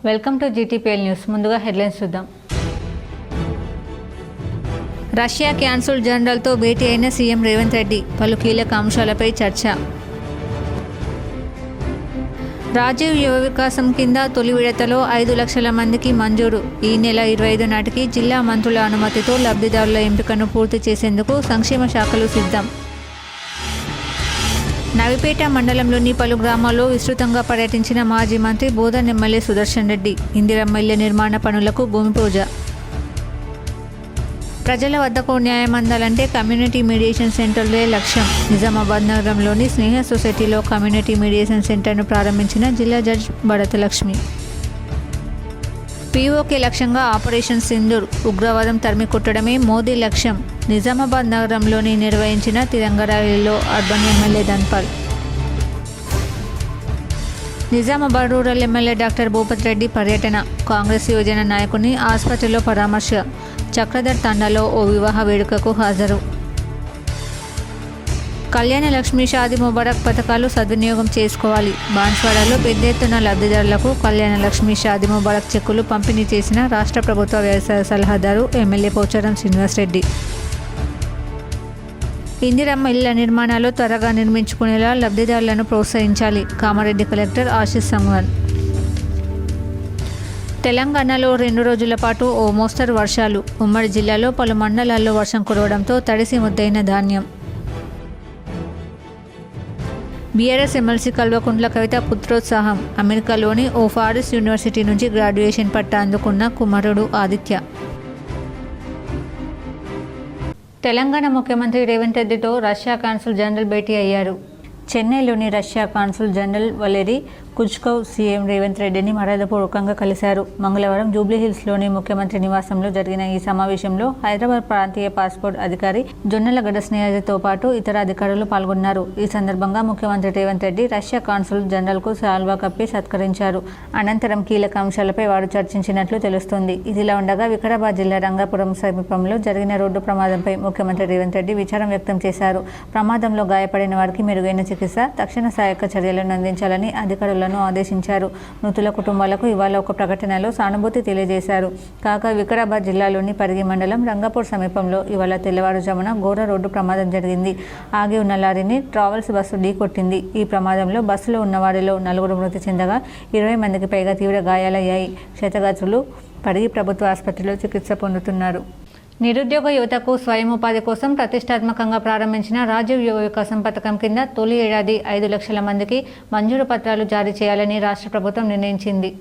Welcome to GTPL news. ముందుగా headlines చూద్దాం. Russia cancel జనరల్తో భేటీ అయిన సీఎం రేవంత్ రెడ్డి, పలు కీలక అంశాలపై చర్చ. రాజీవ్ యువ వికాసం కింద తొలి విడతలో 5 లక్షల మందికి మంజూరు. ఈ నెల 25 నాటికి జిల్లా మంత్రుల అనుమతితో లబ్ధిదారుల ఎంపికను పూర్తి చేసేందుకు సంక్షేమ శాఖలు సిద్ధం. నవిపేట మండలంలోని పలు గ్రామాల్లో విస్తృతంగా పర్యటించిన మాజీ మంత్రి బోధన్ ఎమ్మెల్యే సుదర్శన్ రెడ్డి. ఇందిరమ్మ ఇళ్ల నిర్మాణ పనులకు భూమి పూజ. ప్రజల వద్దకు న్యాయం అందాలంటే కమ్యూనిటీ మీడియేషన్ సెంటర్లే లక్ష్యం. నిజామాబాద్ నగరంలోని స్నేహ సొసైటీలో కమ్యూనిటీ మీడియేషన్ సెంటర్ను ప్రారంభించిన జిల్లా జడ్జి బడత లక్ష్మి. పీఓకే లక్ష్యంగా ఆపరేషన్ సింధూర్, ఉగ్రవాదం తరిమి కొట్టడమే మోదీ లక్ష్యం. నిజామాబాద్ నగరంలోని నిర్వహించిన తిరంగ ర్యాలీలో urban MLA Dhanpal. Nizamabad rural MLA doctor Bhupath Reddy పర్యటన. కాంగ్రెస్ యువజన నాయకుని ఆసుపత్రిలో పరామర్శ. చక్రధర్ తండాలో ఓ వివాహ వేడుకకు హాజరు. కళ్యాణ లక్ష్మి, షాదీ ముబారక్ పథకాలు సద్వినియోగం చేసుకోవాలి. బాన్స్వాడలో పెద్ద ఎత్తున లబ్ధిదారులకు కళ్యాణ లక్ష్మి, షాదీ ముబారక్ చెక్కులు పంపిణీ చేసిన రాష్ట్ర ప్రభుత్వ వ్యవసాయ సలహాదారు ఎమ్మెల్యే పోచారం శ్రీనివాసరెడ్డి. ఇందిరమ్మ ఇళ్ల నిర్మాణాలు త్వరగా నిర్మించుకునేలా లబ్ధిదారులను ప్రోత్సహించాలి. కామారెడ్డి కలెక్టర్ ఆశీష్ సంగ్వాన్. తెలంగాణలో 2 రోజుల పాటు ఓ మోస్తరు వర్షాలు. ఉమ్మడి జిల్లాలో పలు మండలాల్లో వర్షం కురవడంతో తడిసి ముద్దైన ధాన్యం. BRS MLC Kalvakuntla Kavitha పుత్రోత్సాహం. అమెరికాలోని ఓ ఫారెస్ట్ యూనివర్సిటీ నుంచి గ్రాడ్యుయేషన్ పట్టా అందుకున్న కుమారుడు ఆదిత్య. తెలంగాణ ముఖ్యమంత్రి రేవంత్ రెడ్డితో రష్యా కాన్సుల్ జనరల్ భేటీ అయ్యారు. చెన్నైలోని Russia consul general Valery Kuzkov CM Revanth రెడ్డిని మర్యాదపూర్వకంగా కలిశారు. మంగళవారం జూబ్లీహిల్స్లోని ముఖ్యమంత్రి నివాసంలో జరిగిన ఈ సమావేశంలో హైదరాబాద్ ప్రాంతీయ పాస్పోర్ట్ అధికారి జొన్నలగడ్డ స్నేహతో పాటు ఇతర అధికారులు పాల్గొన్నారు. ఈ సందర్భంగా ముఖ్యమంత్రి రేవంత్ రెడ్డి రష్యా కాన్సుల్ జనరల్కు శాల్వా కప్పి సత్కరించారు. అనంతరం కీలక అంశాలపై వారు చర్చించినట్లు తెలుస్తోంది. ఇదిలా ఉండగా వికారాబాద్ జిల్లా రంగాపురం సమీపంలో జరిగిన రోడ్డు ప్రమాదంపై ముఖ్యమంత్రి రేవంత్ రెడ్డి విచారం వ్యక్తం చేశారు. ప్రమాదంలో గాయపడిన వారికి మెరుగైన చికిత్స, తక్షణ సహాయక చర్యలను అందించాలని అధికారులను ఆదేశించారు. మృతుల కుటుంబాలకు ఇవాళ ఒక ప్రకటనలో సానుభూతి తెలియజేశారు. కాగా వికారాబాద్ జిల్లాలోని పరిగి మండలం రంగాపూర్ సమీపంలో ఇవాళ తెల్లవారుజామున ఘోర రోడ్డు ప్రమాదం జరిగింది. ఆగి ఉన్న లారీని ట్రావెల్స్ బస్సు ఢీకొట్టింది. ఈ ప్రమాదంలో బస్సులో ఉన్న వారిలో 4 మృతి చెందగా 20 మందికి పైగా తీవ్ర గాయాలయ్యాయి. క్షతగాత్రులు పరిగి ప్రభుత్వ ఆసుపత్రిలో చికిత్స పొందుతున్నారు. నిరుద్యోగ యువతకు స్వయం ఉపాధి కోసం ప్రతిష్టాత్మకంగా ప్రారంభించిన రాజీవ్ యువ వికాసం పథకం కింద తొలి ఏడాది 5 లక్షల మందికి మంజూరు పత్రాలు జారీ చేయాలని రాష్ట్ర ప్రభుత్వం నిర్ణయించింది.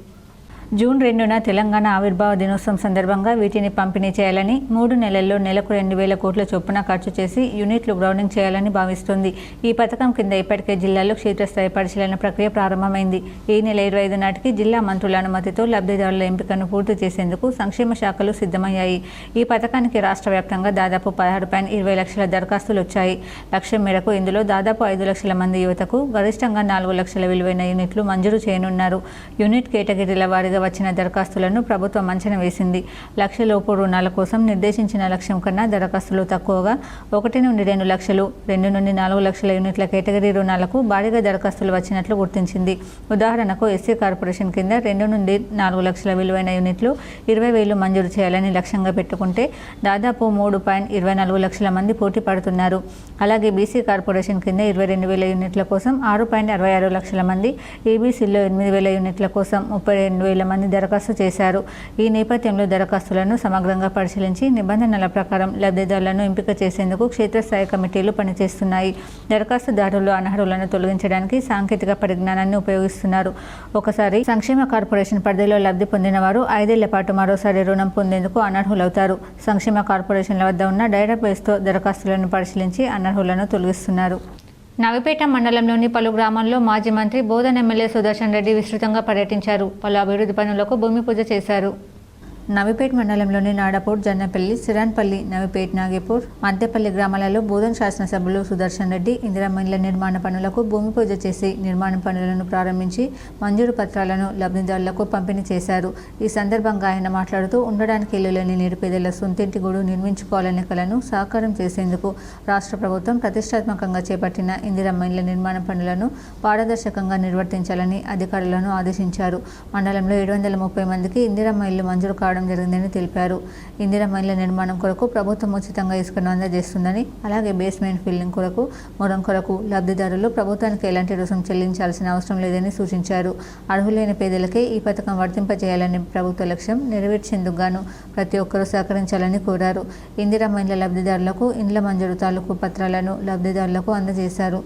జూన్ 2న తెలంగాణ ఆవిర్భావ దినోత్సవం సందర్భంగా వీటిని పంపిణీ చేయాలని, 3 నెలల్లో నెలకు 2,000 కోట్ల చొప్పున ఖర్చు చేసి యూనిట్లు గ్రౌండింగ్ చేయాలని భావిస్తుంది. ఈ పథకం కింద ఇప్పటికే జిల్లాలో క్షేత్రస్థాయి పరిశీలన ప్రక్రియ ప్రారంభమైంది. ఈ నెల 25 నాటికి జిల్లా మంత్రుల అనుమతితో లబ్ధిదారుల ఎంపికను పూర్తి చేసేందుకు సంక్షేమ శాఖలు సిద్ధమయ్యాయి. ఈ పథకానికి రాష్ట్ర వ్యాప్తంగా దాదాపు 16.20 లక్షల దరఖాస్తులు వచ్చాయి. లక్ష్యం మేరకు ఇందులో దాదాపు 5 లక్షల మంది యువతకు గరిష్టంగా 4 లక్షల విలువైన యూనిట్లు మంజూరు చేయనున్నారు. యూనిట్ కేటగిరీల వారీగా వచ్చిన దరఖాస్తులను ప్రభుత్వం అంచనా వేసింది. లక్షలోపు రుణాల కోసం నిర్దేశించిన లక్ష్యం కన్నా దరఖాస్తులు తక్కువగా 1 నుండి 2 లక్షలు, 2 నుండి 4 లక్షల యూనిట్ల కేటగిరీ రుణాలకు భారీగా దరఖాస్తులు వచ్చినట్లు గుర్తించింది. ఉదాహరణకు ఎస్సీ కార్పొరేషన్ కింద 2 నుండి 4 లక్షల విలువైన యూనిట్లు 20,000 మంజూరు చేయాలని లక్ష్యంగా పెట్టుకుంటే దాదాపు 3.24 లక్షల మంది పోటీ పడుతున్నారు. అలాగే బీసీ కార్పొరేషన్ కింద 22,000 యూనిట్ల కోసం 6.66 లక్షల మంది, ఏబీసీలో 8,000 యూనిట్ల కోసం 32,000 మంది దరఖాస్తు చేశారు. ఈ నేపథ్యంలో దరఖాస్తులను సమగ్రంగా పరిశీలించి నిబంధనల ప్రకారం లబ్ధిదారులను ఎంపిక చేసేందుకు క్షేత్రస్థాయి కమిటీలు పనిచేస్తున్నాయి. దరఖాస్తుదారులు అనర్హులను తొలగించడానికి సాంకేతిక పరిజ్ఞానాన్ని ఉపయోగిస్తున్నారు. ఒకసారి సంక్షేమ కార్పొరేషన్ పరిధిలో లబ్ధి పొందిన వారు 5 ఏళ్ల పాటు మరోసారి రుణం పొందేందుకు అనర్హులవుతారు. సంక్షేమ కార్పొరేషన్ల వద్ద ఉన్న డేటాబేస్తో దరఖాస్తులను పరిశీలించి అనర్హులను తొలగిస్తున్నారు. నవిపేట మండలంలోని పలు గ్రామాల్లో మాజీ మంత్రి బోధన్ ఎమ్మెల్యే సుదర్శన్ రెడ్డి విస్తృతంగా పర్యటించారు. పలు అభివృద్ధి పనులకు భూమి పూజ చేశారు. నవిపేట్ మండలంలోని నాడపూర్, జన్నపల్లి, సిరాన్పల్లి, నవిపేట్, నాగేపూర్, మద్దెపల్లి గ్రామాలలో బోధన్ శాసనసభ్యులు సుదర్శన్ రెడ్డి ఇందిరమ్మ ఇళ్ల నిర్మాణ పనులకు భూమి పూజ చేసి నిర్మాణ పనులను ప్రారంభించి మంజూరు పత్రాలను లబ్ధిదారులకు పంపిణీ చేశారు. ఈ సందర్భంగా ఆయన మాట్లాడుతూ ఉండడానికి ఇల్లు లేని నిరుపేదల సొంతింటి గూడు నిర్మించుకోవాలనే కలను సాకారం చేసేందుకు రాష్ట్ర ప్రభుత్వం ప్రతిష్టాత్మకంగా చేపట్టిన ఇందిరమ్మ ఇళ్ల నిర్మాణ పనులను పారదర్శకంగా నిర్వర్తించాలని అధికారులను ఆదేశించారు. మండలంలో 730 మందికి ఇందిరమ్మ ఇల్లు మంజూరు కావడం జరిగిందని తెలిపారు. ఇందిరమ్మ ఇళ్ల నిర్మాణం కొరకు ప్రభుత్వం ఉచితంగా ఇసుకను అందజేస్తుందని, అలాగే బేస్మెంట్ ఫిల్లింగ్ కొరకు, మొరం కొరకు లబ్ధిదారులు ప్రభుత్వానికి ఎలాంటి రుసుం చెల్లించాల్సిన అవసరం లేదని సూచించారు. అర్హులైన పేదలకే ఈ పథకం వర్తింపజేయాలని ప్రభుత్వ లక్ష్యం నెరవేర్చేందుకు గాను ప్రతి ఒక్కరూ సహకరించాలని కోరారు. ఇందిరమ్మ ఇళ్ల లబ్ధిదారులకు ఇండ్ల మంజూరు తాలూకు పత్రాలను లబ్ధిదారులకు అందజేశారు.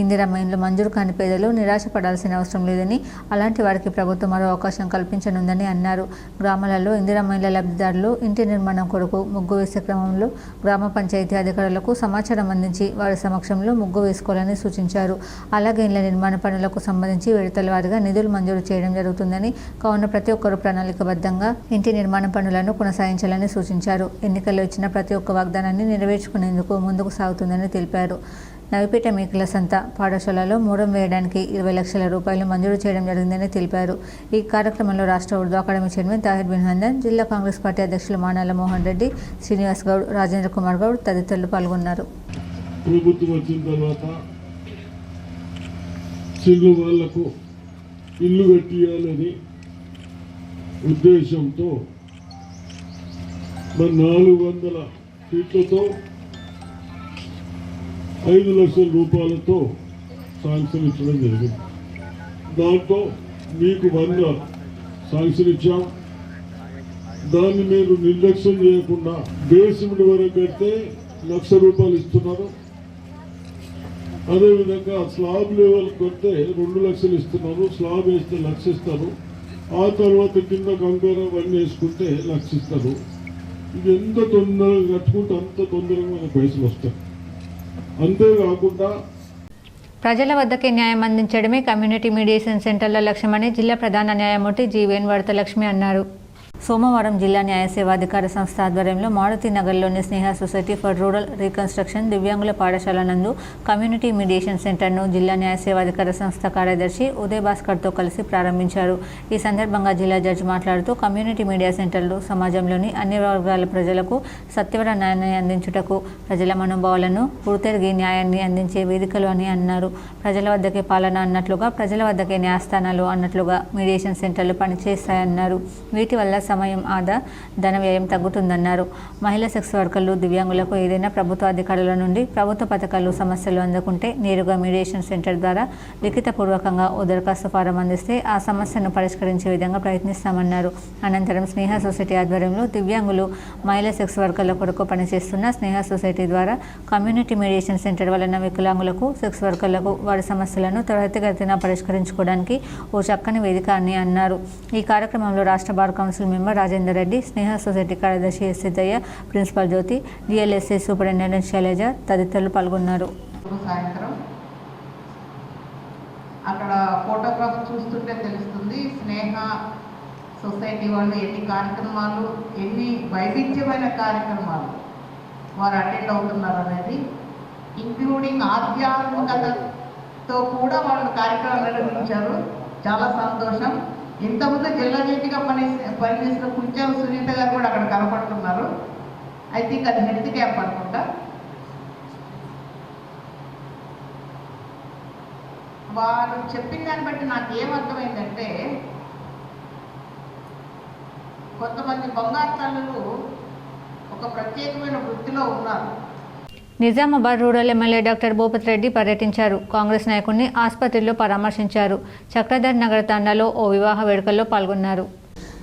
ఇందిరమ్మ ఇండ్లు మంజూరు కాని పేదలు నిరాశపడాల్సిన అవసరం లేదని, అలాంటి వారికి ప్రభుత్వం మరో అవకాశం కల్పించనుందని అన్నారు. గ్రామాలలో ఇందిరమ్మ ఇళ్ల లబ్ధిదారులు ఇంటి నిర్మాణం కొరకు ముగ్గు వేసే క్రమంలో గ్రామ పంచాయతీ అధికారులకు సమాచారం అందించి వారి సమక్షంలో ముగ్గు వేసుకోవాలని సూచించారు. అలాగే ఇళ్ల నిర్మాణ పనులకు సంబంధించి విడతల వారీగా నిధులు మంజూరు చేయడం జరుగుతుందని, కావున ప్రతి ఒక్కరూ ప్రణాళికబద్ధంగా ఇంటి నిర్మాణ పనులను కొనసాగించాలని సూచించారు. ఎన్నికల్లో ఇచ్చిన ప్రతి ఒక్క వాగ్దానాన్ని నెరవేర్చుకునేందుకు ముందుకు సాగుతుందని తెలిపారు. నవిపేట మేకల సంత పాఠశాలలో మూడం వేయడానికి 20 లక్షల రూపాయలు మంజూరు చేయడం జరిగిందని తెలిపారు. ఈ కార్యక్రమంలో రాష్ట్ర ఉర్దూ అకాడమీ చైర్మన్ తాహిర్ బిన్ హందన్, జిల్లా కాంగ్రెస్ పార్టీ అధ్యక్షులు మానాల మోహన్ రెడ్డి, శ్రీనివాస్ గౌడ్, రాజేంద్ర కుమార్ గౌడ్ తదితరులు పాల్గొన్నారు. ప్రభుత్వం వచ్చిన తర్వాత చిన్న వాళ్లకు ఇల్లు కట్టియాలని ఉద్దేశంతో 400 ఫీట్లతో 5 లక్షల రూపాయలతో శాంక్షన్ ఇచ్చడం జరిగింది. దాంట్లో మీకు 100 శాంక్షన్ ఇచ్చాం. దాన్ని మీరు నిర్లక్ష్యం చేయకుండా బేస్మెంట్ వరకు కడితే 1 లక్ష రూపాయలు ఇస్తున్నారు. అదేవిధంగా స్లాబ్ లెవెల్ కడితే 2 లక్షలు ఇస్తున్నారు. స్లాబ్ వేస్తే 1 లక్ష ఇస్తారు. ఆ తర్వాత కింద కంకర అవన్నీ వేసుకుంటే 1 లక్ష ఇస్తారు. ఇది ఎంత తొందరగా కట్టుకుంటే అంత తొందరగా మన పైసలు వస్తాయి. అంతేకాకుండా ప్రజల వద్దకే న్యాయం అందించడమే కమ్యూనిటీ మీడియేషన్ సెంటర్ల లక్ష్యమని జిల్లా ప్రధాన న్యాయమూర్తి జీవీఎన్ వరదలక్ష్మి అన్నారు. సోమవారం జిల్లా న్యాయ సేవాధికార సంస్థ ఆధ్వర్యంలో మారుతి నగర్లోని స్నేహ సొసైటీ ఫర్ రూరల్ రీకన్స్ట్రక్షన్ దివ్యాంగుల పాఠశాల నందు కమ్యూనిటీ మీడియేషన్ సెంటర్ను జిల్లా న్యాయ సేవాధికార సంస్థ కార్యదర్శి ఉదయ్ భాస్కర్తో కలిసి ప్రారంభించారు. ఈ సందర్భంగా జిల్లా జడ్జి మాట్లాడుతూ కమ్యూనిటీ మీడియా సెంటర్లు సమాజంలోని అన్ని వర్గాల ప్రజలకు సత్వర న్యాయాన్ని అందించుటకు, ప్రజల మనోభావాలను గుర్తెరిగి న్యాయాన్ని అందించే వేదికలు అని అన్నారు. ప్రజల వద్దకే పాలన అన్నట్లుగా ప్రజల వద్దకే న్యాయస్థానాలు అన్నట్లుగా మీడియేషన్ సెంటర్లు పనిచేస్తాయన్నారు. వీటి వల్ల సమయం ఆదా, ధన వ్యయం తగ్గుతుందన్నారు. మహిళా సెక్స్ వర్కర్లు, దివ్యాంగులకు ఏదైనా ప్రభుత్వ అధికారుల నుండి ప్రభుత్వ పథకాలు, సమస్యలు అందుకుంటే నేరుగా మీడియేషన్ సెంటర్ ద్వారా లిఖితపూర్వకంగా ఓ దరఖాస్తు ఫారం అందిస్తే ఆ సమస్యను పరిష్కరించే విధంగా ప్రయత్నిస్తామన్నారు. అనంతరం స్నేహ సొసైటీ ఆధ్వర్యంలో దివ్యాంగులు, మహిళా సెక్స్ వర్కర్ల కొరకు పనిచేస్తున్న స్నేహ సొసైటీ ద్వారా కమ్యూనిటీ మీడియేషన్ సెంటర్ వలన వికలాంగులకు, సెక్స్ వర్కర్లకు వారి సమస్యలను త్వరితగతిన పరిష్కరించుకోవడానికి ఓ చక్కని వేదిక అని అన్నారు. ఈ కార్యక్రమంలో రాష్ట్ర bar council member Rajender Reddy, Sneha society కార్యదర్శి S Siddaiah, principal Jyothi, DLSA superintendent Sailaja తదితరులు పాల్గొన్నారు. సాయంత్రం అక్కడ ఫోటోగ్రాఫ్ చూస్తుంటే తెలుస్తుంది స్నేహ సొసైటీ వాళ్ళు ఎన్ని కార్యక్రమాలు, ఎన్ని వైవిధ్యమైన కార్యక్రమాలు వారు అటెండ్ అవుతున్నారు అనేది, ఇంక్లూడింగ్ ఆధ్యాత్మికతతో కూడా వాళ్ళు కార్యక్రమాలు నిర్వహించారు. చాలా సంతోషం. ఇంతకుముందు జిల్లా జడ్జిగా పనిచేసిన కుంచాల సునీత గారు కూడా అక్కడ కనపడుతున్నారు. ఐ థింక్ అది హెల్త్ క్యాంప్ అనుకుంటా. వారు చెప్పిన దాన్ని బట్టి నాకు ఏమర్థమైందంటే, కొంతమంది బంగారు తల్లులు ఒక ప్రత్యేకమైన వృత్తిలో ఉన్నారు. Nizamabad rural MLA doctor Bhupath Reddy పర్యటించారు. కాంగ్రెస్ నాయకుడిని ఆసుపత్రిలో పరామర్శించారు. చక్రధర్ నగర్ తండాలో ఓ వివాహ వేడుకల్లో పాల్గొన్నారు.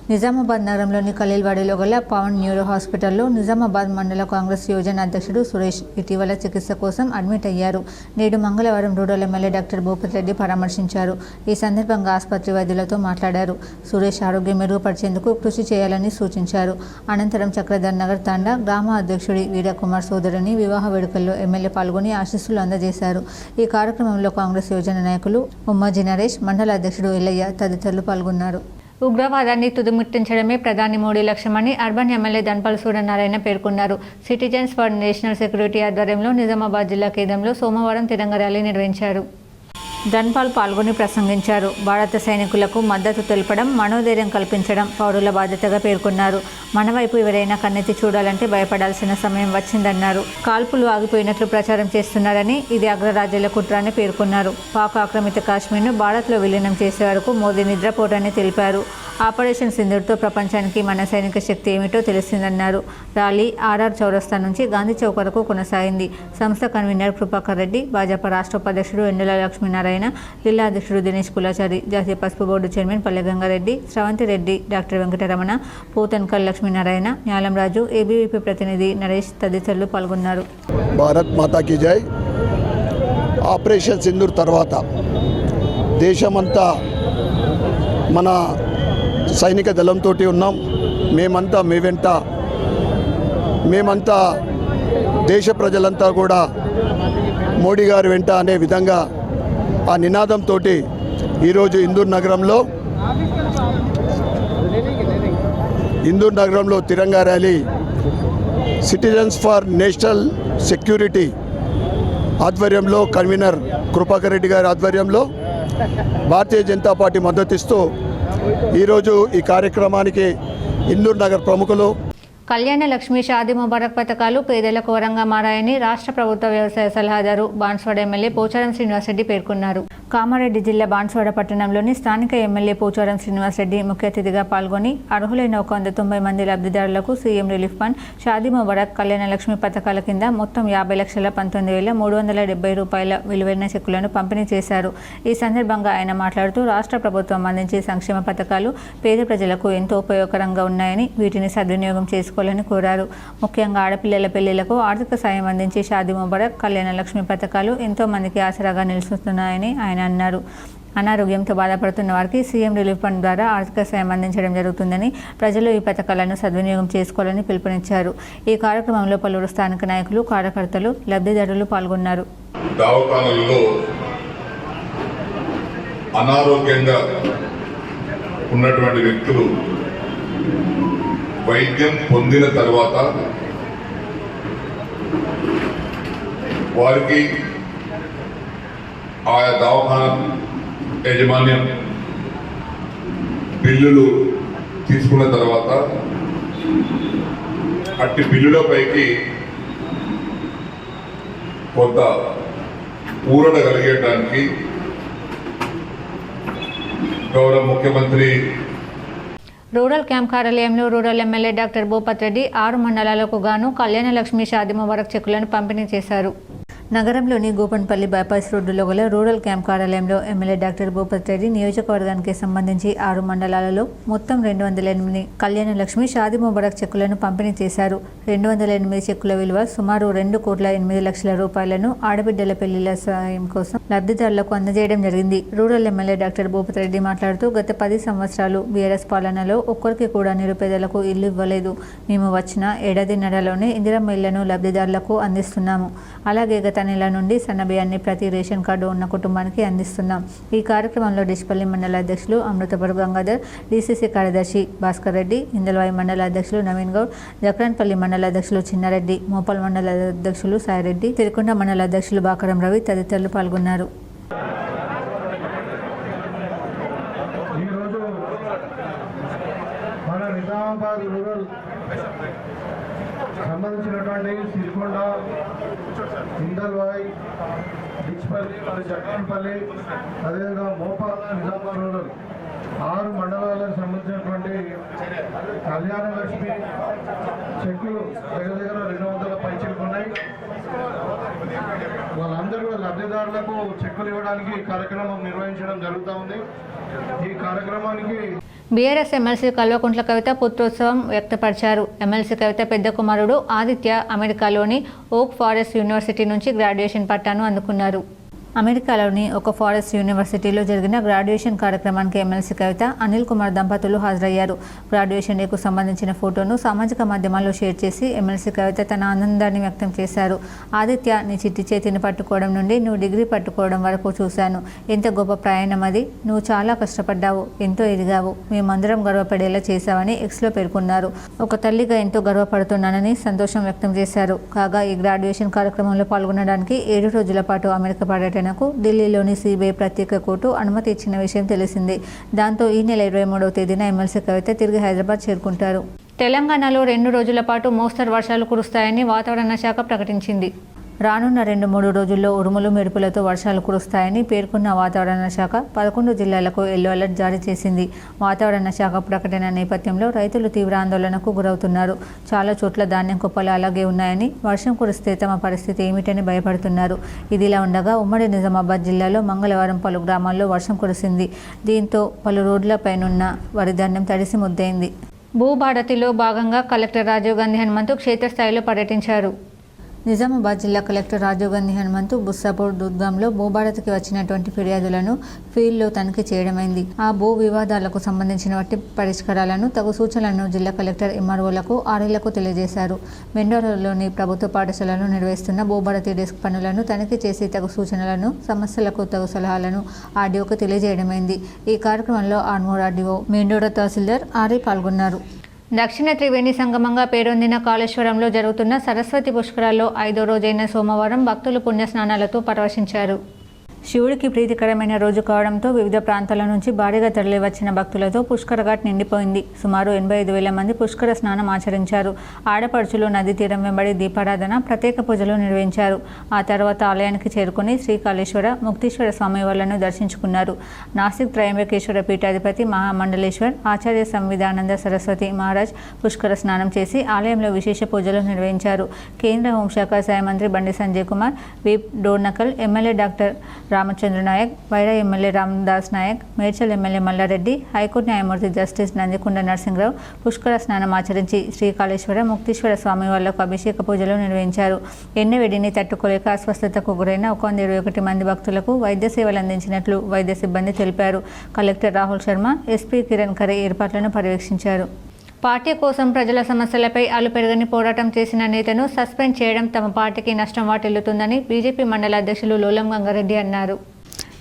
నిజామాబాద్ నగరంలోని ఖలీల్వాడిలో గల పవన్ న్యూరో హాస్పిటల్లో నిజామాబాద్ మండల కాంగ్రెస్ యోజన అధ్యక్షుడు సురేష్ ఇటీవల చికిత్స కోసం అడ్మిట్ అయ్యారు. నేడు మంగళవారం rural MLA doctor Bhupath Reddy పరామర్శించారు. ఈ సందర్భంగా ఆసుపత్రి వైద్యులతో మాట్లాడారు. సురేష్ ఆరోగ్యం మెరుగుపరిచేందుకు కృషి చేయాలని సూచించారు. అనంతరం చక్రధర్ నగర్ తాండా గ్రామ అధ్యక్షుడి వీరకుమార్ సోదరుని వివాహ వేడుకల్లో ఎమ్మెల్యే పాల్గొని ఆశీస్సులు అందజేశారు. ఈ కార్యక్రమంలో కాంగ్రెస్ యోజన నాయకులు ఉమ్మాజీ నరేష్, మండల అధ్యక్షుడు ఎల్లయ్య తదితరులు పాల్గొన్నారు. ఉగ్రవాదాన్ని తుదిముట్టించడమే ప్రధాని మోడీ లక్ష్యమని అర్బన్ ఎమ్మెల్యే ధన్పాల్ సూర్యనారాయణ పేర్కొన్నారు. సిటిజన్స్ ఫర్ నేషనల్ సెక్యూరిటీ ఆధ్వర్యంలో నిజామాబాద్ జిల్లా కేంద్రంలో సోమవారం తిరంగ ర్యాలీ నిర్వహించారు. ధన్పాల్ పాల్గొని ప్రసంగించారు. భారత సైనికులకు మద్దతు తెలపడం, మనోధైర్యం కల్పించడం పౌరుల బాధ్యతగా పేర్కొన్నారు. మన వైపు ఎవరైనా కన్నెత్తి చూడాలంటే భయపడాల్సిన సమయం వచ్చిందన్నారు. కాల్పులు ఆగిపోయినట్లు ప్రచారం చేస్తున్నారని, ఇది అగ్రరాజ్యాల కుట్ర అని పేర్కొన్నారు. పాక్ ఆక్రమిత కాశ్మీర్ను భారత్లో విలీనం చేసే వరకు మోదీ నిద్రపోటని తెలిపారు. ఆపరేషన్ సింధూర్తో ప్రపంచానికి మన సైనిక శక్తి ఏమిటో తెలిసిందన్నారు. ర్యాలీ ఆర్ఆర్ చౌరస్తా నుంచి గాంధీ చౌక్ వరకు కొనసాగింది. సంస్థ కన్వీనర్ కృపాకర్ రెడ్డి, భాజపా రాష్ట్ర ఉపాధ్యక్షుడు ఎండల లక్ష్మీనారాయణ, జిల్లా అధ్యక్షుడు దినేష్ కులాచారి, జాతీయ పసుపు బోర్డు చైర్మన్ పల్లె గంగారెడ్డి, స్రవంతి రెడ్డి, డాక్టర్ వెంకటరమణ, పూతన్కల్ లక్ష్మీనారాయణ, న్యాలంరాజు, ఏబీవీపీ ప్రతినిధి నరేష్ తదితరులు పాల్గొన్నారు. భారత్ మాతాకి జై. ఆపరేషన్ సింధూర్ తర్వాత దేశమంతా మన సైనిక దళంతో ఉన్నాం. మేమంతా మీ వెంట, మేమంతా దేశ ప్రజలంతా కూడా మోడీ గారి వెంట అనే విధంగా ఆ నినాదంతో ఈరోజు ఇందూర్ నగరంలో Tiranga rally citizens for national security ఆధ్వర్యంలో కన్వీనర్ కృపాకర్ రెడ్డి గారి ఆధ్వర్యంలో భారతీయ జనతా పార్టీ మద్దతిస్తూ ఈరోజు ఈ కార్యక్రమానికి ఇందూర్ నగర్ ప్రముఖులు కళ్యాణ లక్ష్మి, షాదీ ముబారక్ పథకాలు పేదలకు వరంగా మారాయని రాష్ట్ర ప్రభుత్వ వ్యవసాయ సలహాదారు బాన్స్వాడ ఎమ్మెల్యే పోచారం శ్రీనివాసరెడ్డి పేర్కొన్నారు. కామారెడ్డి జిల్లా బాన్స్వాడ పట్టణంలోని స్థానిక ఎమ్మెల్యే పోచారం శ్రీనివాసరెడ్డి ముఖ్య అతిథిగా పాల్గొని అర్హులైన 190 మంది లబ్ధిదారులకు CM relief fund, Shaadi Mubarak, Kalyana Lakshmi పథకాల కింద మొత్తం 50,19,370 రూపాయల విలువైన చెక్కులను పంపిణీ చేశారు. ఈ సందర్భంగా ఆయన మాట్లాడుతూ రాష్ట్ర ప్రభుత్వం అందించే సంక్షేమ పథకాలు పేద ప్రజలకు ఎంతో ఉపయోగకరంగా ఉన్నాయని, వీటిని సద్వినియోగం చేసుకోవాలని కోరారు. ముఖ్యంగా ఆడపిల్లల పెళ్లిళ్లకు ఆర్థిక సాయం అందించే షాదీ ముబారక్, కళ్యాణ లక్ష్మి పథకాలు ఎంతో మందికి ఆసరాగా నిలుస్తున్నాయని ఆయన అన్నారు. అనారోగ్యంతో బాధపడుతున్న వారికి సీఎం రిలీఫ్ ఫండ్ ద్వారా ఆర్థిక సాయం అందించడం జరుగుతుందని, ప్రజలు ఈ పథకాలను సద్వినియోగం చేసుకోవాలని పిలుపునిచ్చారు. ఈ కార్యక్రమంలో పలువురు స్థానిక నాయకులు, కార్యకర్తలు, లబ్ధిదారులు పాల్గొన్నారు. దవాఖానాల్లో అనారోగ్యంగా ఉన్నటువంటి వ్యక్తులు వైద్యం పొందిన తర్వాత వారికి ఆయా దవాఖానా యాజమాన్యం బిల్లులు తీసుకున్న తర్వాత అట్టి బిల్లులపైకి కొంత ఊరట కలిగేయడానికి గౌరవ ముఖ్యమంత్రి రూరల్ క్యాంప్ కార్యాలయంలో rural MLA doctor Bhupath Reddy 6 మండలాలకు గాను కళ్యాణ లక్ష్మి, షాదీ ముబారక్ చెక్కులను పంపిణీ చేశారు. నగరంలోని గోపన్పల్లి బైపాస్ రోడ్డులో గల రూరల్ క్యాంప్ కార్యాలయంలో ఎమ్మెల్యే డాక్టర్ భూపత్ రెడ్డి నియోజకవర్గానికి సంబంధించి 6 మండలాలలో మొత్తం 208 కళ్యాణ లక్ష్మి, షాదీ ముబారక్ చెక్కులను పంపిణీ చేశారు. 208 చెక్కుల విలువ సుమారు 2,08,00,000 రూపాయలను ఆడబిడ్డల పెళ్లిళ్ల సాయం కోసం లబ్ధిదారులకు అందజేయడం జరిగింది. Rural MLA doctor Bhupath Reddy మాట్లాడుతూ గత 10 సంవత్సరాలు బీఆర్ఎస్ పాలనలో ఒక్కరికి కూడా నిరుపేదలకు ఇల్లు ఇవ్వలేదు. మేము వచ్చిన ఏడాదిన్నరలోనే ఇందిరమ్మ ఇళ్లను లబ్ధిదారులకు అందిస్తున్నాము. అలాగే గత నెల నుండి సన్నబియ్యాన్ని ప్రతి రేషన్ కార్డు ఉన్న కుటుంబానికి అందిస్తున్నాం. ఈ కార్యక్రమంలో డిష్పల్లి మండల అధ్యక్షులు అమృతపురం గంగాధర్, డీసీసీ కార్యదర్శి భాస్కర్ రెడ్డి, ఇందల్వాయి మండల అధ్యక్షులు నవీన్ గౌడ్, జక్రాన్పల్లి మండల అధ్యక్షులు చిన్నారెడ్డి, మోపల్ మండల అధ్యక్షులు సాయిరెడ్డి, తిరుకొండ మండల అధ్యక్షులు బాకరం రవి తదితరులు పాల్గొన్నారు. సంబంధించినటువంటి సిరికొండ, ఇందల్వాయి, డిచ్పల్లి, జక్రాన్పల్లి, అదేవిధంగా మోపాల్, నిజామాబాద్ రూరల్ 6 మండలాలకు సంబంధించినటువంటి కళ్యాణ లక్ష్మి చెక్కులు దగ్గర 200 పైచీలకు ఉన్నాయి. వాళ్ళందరూ కూడా లబ్ధిదారులకు చెక్కులు ఇవ్వడానికి కార్యక్రమం నిర్వహించడం జరుగుతూ ఉంది. ఈ కార్యక్రమానికి BRS MLC Kalvakuntla Kavitha పుత్రోత్సవం వ్యక్తపరిచారు. MLC కవిత పెద్ద కుమారుడు ఆదిత్య అమెరికాలోని ఓక్ ఫారెస్ట్ యూనివర్సిటీ నుంచి గ్రాడ్యుయేషన్ పట్టాను అందుకున్నారు. అమెరికాలోని ఒక ఫారెస్ట్ యూనివర్సిటీలో జరిగిన గ్రాడ్యుయేషన్ కార్యక్రమానికి ఎమ్మెల్సీ కవిత, అనిల్ కుమార్ దంపతులు హాజరయ్యారు. గ్రాడ్యుయేషన్ డేకు సంబంధించిన ఫోటోను సామాజిక మాధ్యమాల్లో షేర్ చేసి ఎమ్మెల్సీ కవిత తన ఆనందాన్ని వ్యక్తం చేశారు. ఆదిత్య, నీ చిట్టి చేతిని పట్టుకోవడం నుండి నువ్వు డిగ్రీ పట్టుకోవడం వరకు చూశాను. ఎంత గొప్ప ప్రయాణం అది. నువ్వు చాలా కష్టపడ్డావు, ఎంతో ఎదిగావు. మేమందరం గర్వపడేలా చేశావని ఎక్స్లో పేర్కొన్నారు. ఒక తల్లిగా ఎంతో గర్వపడుతున్నానని సంతోషం వ్యక్తం చేశారు. కాగా ఈ గ్రాడ్యుయేషన్ కార్యక్రమంలో పాల్గొనడానికి 7 రోజుల పాటు అమెరికా పర్యటనకు ఢిల్లీలోని సిబిఐ ప్రత్యేక కోర్టు అనుమతి ఇచ్చిన విషయం తెలిసిందే. దాంతో ఈ నెల 23వ తేదీన ఎమ్మెల్సీ కవిత తిరిగి హైదరాబాద్ చేరుకుంటారు. తెలంగాణలో 2 రోజుల పాటు మోస్తరు వర్షాలు కురుస్తాయని వాతావరణ శాఖ ప్రకటించింది. రానున్న 2-3 రోజుల్లో ఉరుములు మెరుపులతో వర్షాలు కురుస్తాయని పేర్కొన్న వాతావరణ శాఖ 11 జిల్లాలకు ఎల్లో అలర్ట్ జారీ చేసింది. వాతావరణ శాఖ ప్రకటన నేపథ్యంలో రైతులు తీవ్ర ఆందోళనకు గురవుతున్నారు. చాలా చోట్ల ధాన్యం కుప్పలు అలాగే ఉన్నాయని, వర్షం కురిస్తే తమ పరిస్థితి ఏమిటని భయపడుతున్నారు. ఇదిలా ఉండగా ఉమ్మడి నిజామాబాద్ జిల్లాలో మంగళవారం పలు గ్రామాల్లో వర్షం కురిసింది. దీంతో పలు రోడ్లపైనున్న వరి ధాన్యం తడిసి ముద్దైంది. భూభారతిలో భాగంగా కలెక్టర్ రాజీవ్ గాంధీ హనుమంతు క్షేత్రస్థాయిలో పర్యటించారు. నిజామాబాద్ జిల్లా కలెక్టర్ రాజీవ్ గాంధీ హనుమంతు బుస్సాపూర్ దుర్గంలో భూభారతికి వచ్చినటువంటి ఫిర్యాదులను ఫీల్డ్లో తనిఖీ చేయడమైంది. ఆ భూ వివాదాలకు సంబంధించిన వాటి పరిష్కారాలను, తగు సూచనలను జిల్లా కలెక్టర్ ఎంఆర్ఓలకు, ఆర్ఐలకు తెలియజేశారు. మెండోరాలోని ప్రభుత్వ పాఠశాలలో నిర్వహిస్తున్న భూభారతి డెస్క్ పనులను తనిఖీ చేసి తగు సూచనలను, సమస్యలకు తగు సలహాలను ఆర్డీఓకు తెలియజేయడమైంది. ఈ కార్యక్రమంలో ఆర్మూర్ ఆర్డీఓ, మెండోరా తహసీల్దార్, ఆర్ఐ పాల్గొన్నారు. దక్షిణ త్రివేణి సంగమంగా పేరొందిన కాళేశ్వరంలో జరుగుతున్న సరస్వతి పుష్కరాల్లో 5వ రోజైన సోమవారం భక్తులు పుణ్యస్నానాలతో పరవశించారు. శివుడికి ప్రీతికరమైన రోజు కావడంతో వివిధ ప్రాంతాల నుంచి భారీగా తరలివచ్చిన భక్తులతో పుష్కర ఘాట్ నిండిపోయింది. సుమారు 85,000 మంది పుష్కర స్నానం ఆచరించారు. ఆడపడుచులు నదీ తీరం వెంబడి దీపారాధన, ప్రత్యేక పూజలు నిర్వహించారు. ఆ తర్వాత ఆలయానికి చేరుకుని శ్రీకాళేశ్వర, ముక్తీశ్వర స్వామివార్లను దర్శించుకున్నారు. నాసిక్ త్రయంబకేశ్వర పీఠాధిపతి మహామండలేశ్వర్ ఆచార్య సంవిధానంద సరస్వతి మహారాజ్ పుష్కర స్నానం చేసి ఆలయంలో విశేష పూజలు నిర్వహించారు. కేంద్ర హోంశాఖ సహాయ మంత్రి Bandi Sanjay Kumar, whip Dornakal, MLA doctor Ramachandra Naik, Wyra MLA Ramdas Naik, Medchal MLA Malla Reddy, high court న్యాయమూర్తి జస్టిస్ నందికొండ నరసింహరావు పుష్కర స్నానం ఆచరించి శ్రీకాళేశ్వర, ముక్తీశ్వర స్వామి వాళ్లకు అభిషేక పూజలు నిర్వహించారు. ఎన్నవేడిని తట్టుకోలేక అస్వస్థతకు గురైన 121 మంది భక్తులకు వైద్య సేవలు అందించినట్లు వైద్య సిబ్బంది తెలిపారు. కలెక్టర్ రాహుల్ శర్మ, ఎస్పీ కిరణ్ ఖరే ఏర్పాట్లను పర్యవేక్షించారు. పార్టీ కోసం ప్రజల సమస్యలపై అలుపెరగని పోరాటం చేసిన నేతను సస్పెండ్ చేయడం తమ పార్టీకి నష్టం వాటిల్లుతుందని బీజేపీ మండల అధ్యక్షులు లోలం గంగారెడ్డి అన్నారు.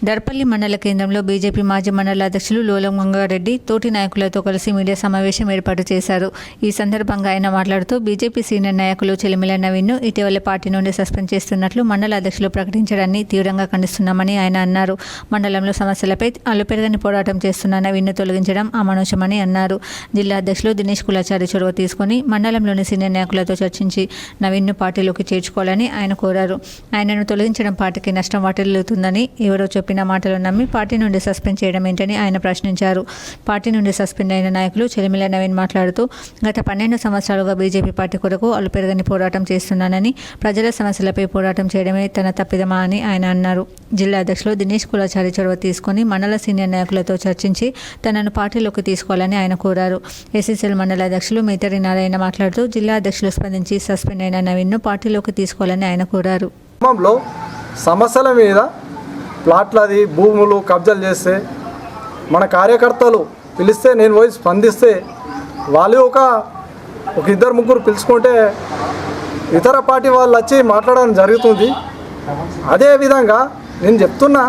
దర్పల్లి మండల కేంద్రంలో బీజేపీ మాజీ మండల అధ్యక్షులు లోలం గంగారెడ్డి తోటి నాయకులతో కలిసి మీడియా సమావేశం ఏర్పాటు చేశారు. ఈ సందర్భంగా ఆయన మాట్లాడుతూ బీజేపీ సీనియర్ నాయకులు చెలిమిల నవీన్ను ఇటీవల పార్టీ నుండి సస్పెండ్ చేస్తున్నట్లు మండల అధ్యక్షులు ప్రకటించడాన్ని తీవ్రంగా ఖండిస్తున్నామని ఆయన అన్నారు. మండలంలో సమస్యలపై అలుపెరగని పోరాటం చేస్తున్న నవీన్ను తొలగించడం అమానుషమని అన్నారు. జిల్లా అధ్యక్షులు దినేష్ కులాచారి చొరవ తీసుకుని మండలంలోని సీనియర్ నాయకులతో చర్చించి నవీన్ను పార్టీలోకి చేర్చుకోవాలని ఆయన కోరారు. ఆయనను తొలగించడం పార్టీకి నష్టం వాటిల్లుతుందని ఎవరో చెప్పిన మాటలు నమ్మి పార్టీ నుండి సస్పెండ్ చేయడం ఏంటని ఆయన ప్రశ్నించారు. పార్టీ నుండి సస్పెండ్ అయిన నాయకులు చెలిమిల నవీన్ మాట్లాడుతూ గత 12 సంవత్సరాలుగా బీజేపీ పార్టీ కొరకు అలుపెరగని పోరాటం చేస్తున్నానని, ప్రజల సమస్యలపై పోరాటం చేయడమే తన తప్పిదమా అని ఆయన అన్నారు. జిల్లా అధ్యక్షులు దినేష్ కులాచారి చొరవ తీసుకుని మండల సీనియర్ నాయకులతో చర్చించి తనను పార్టీలోకి తీసుకోవాలని ఆయన కోరారు. ఎస్సీసీఎల్ మండల అధ్యక్షులు మేతరి నారాయణ మాట్లాడుతూ జిల్లా అధ్యక్షులు స్పందించి సస్పెండ్ అయిన నవీన్ను పార్టీలోకి తీసుకోవాలని ఆయన కోరారు. సమస్యల మీద ప్లాట్లది భూములు కబ్జాలు చేస్తే మన కార్యకర్తలు పిలిస్తే నేను పోయి స్పందిస్తే వాళ్ళు ఒక 2-3 పిలుచుకుంటే ఇతర పార్టీ వాళ్ళు వచ్చి మాట్లాడడం జరుగుతుంది. అదేవిధంగా నేను చెప్తున్నా,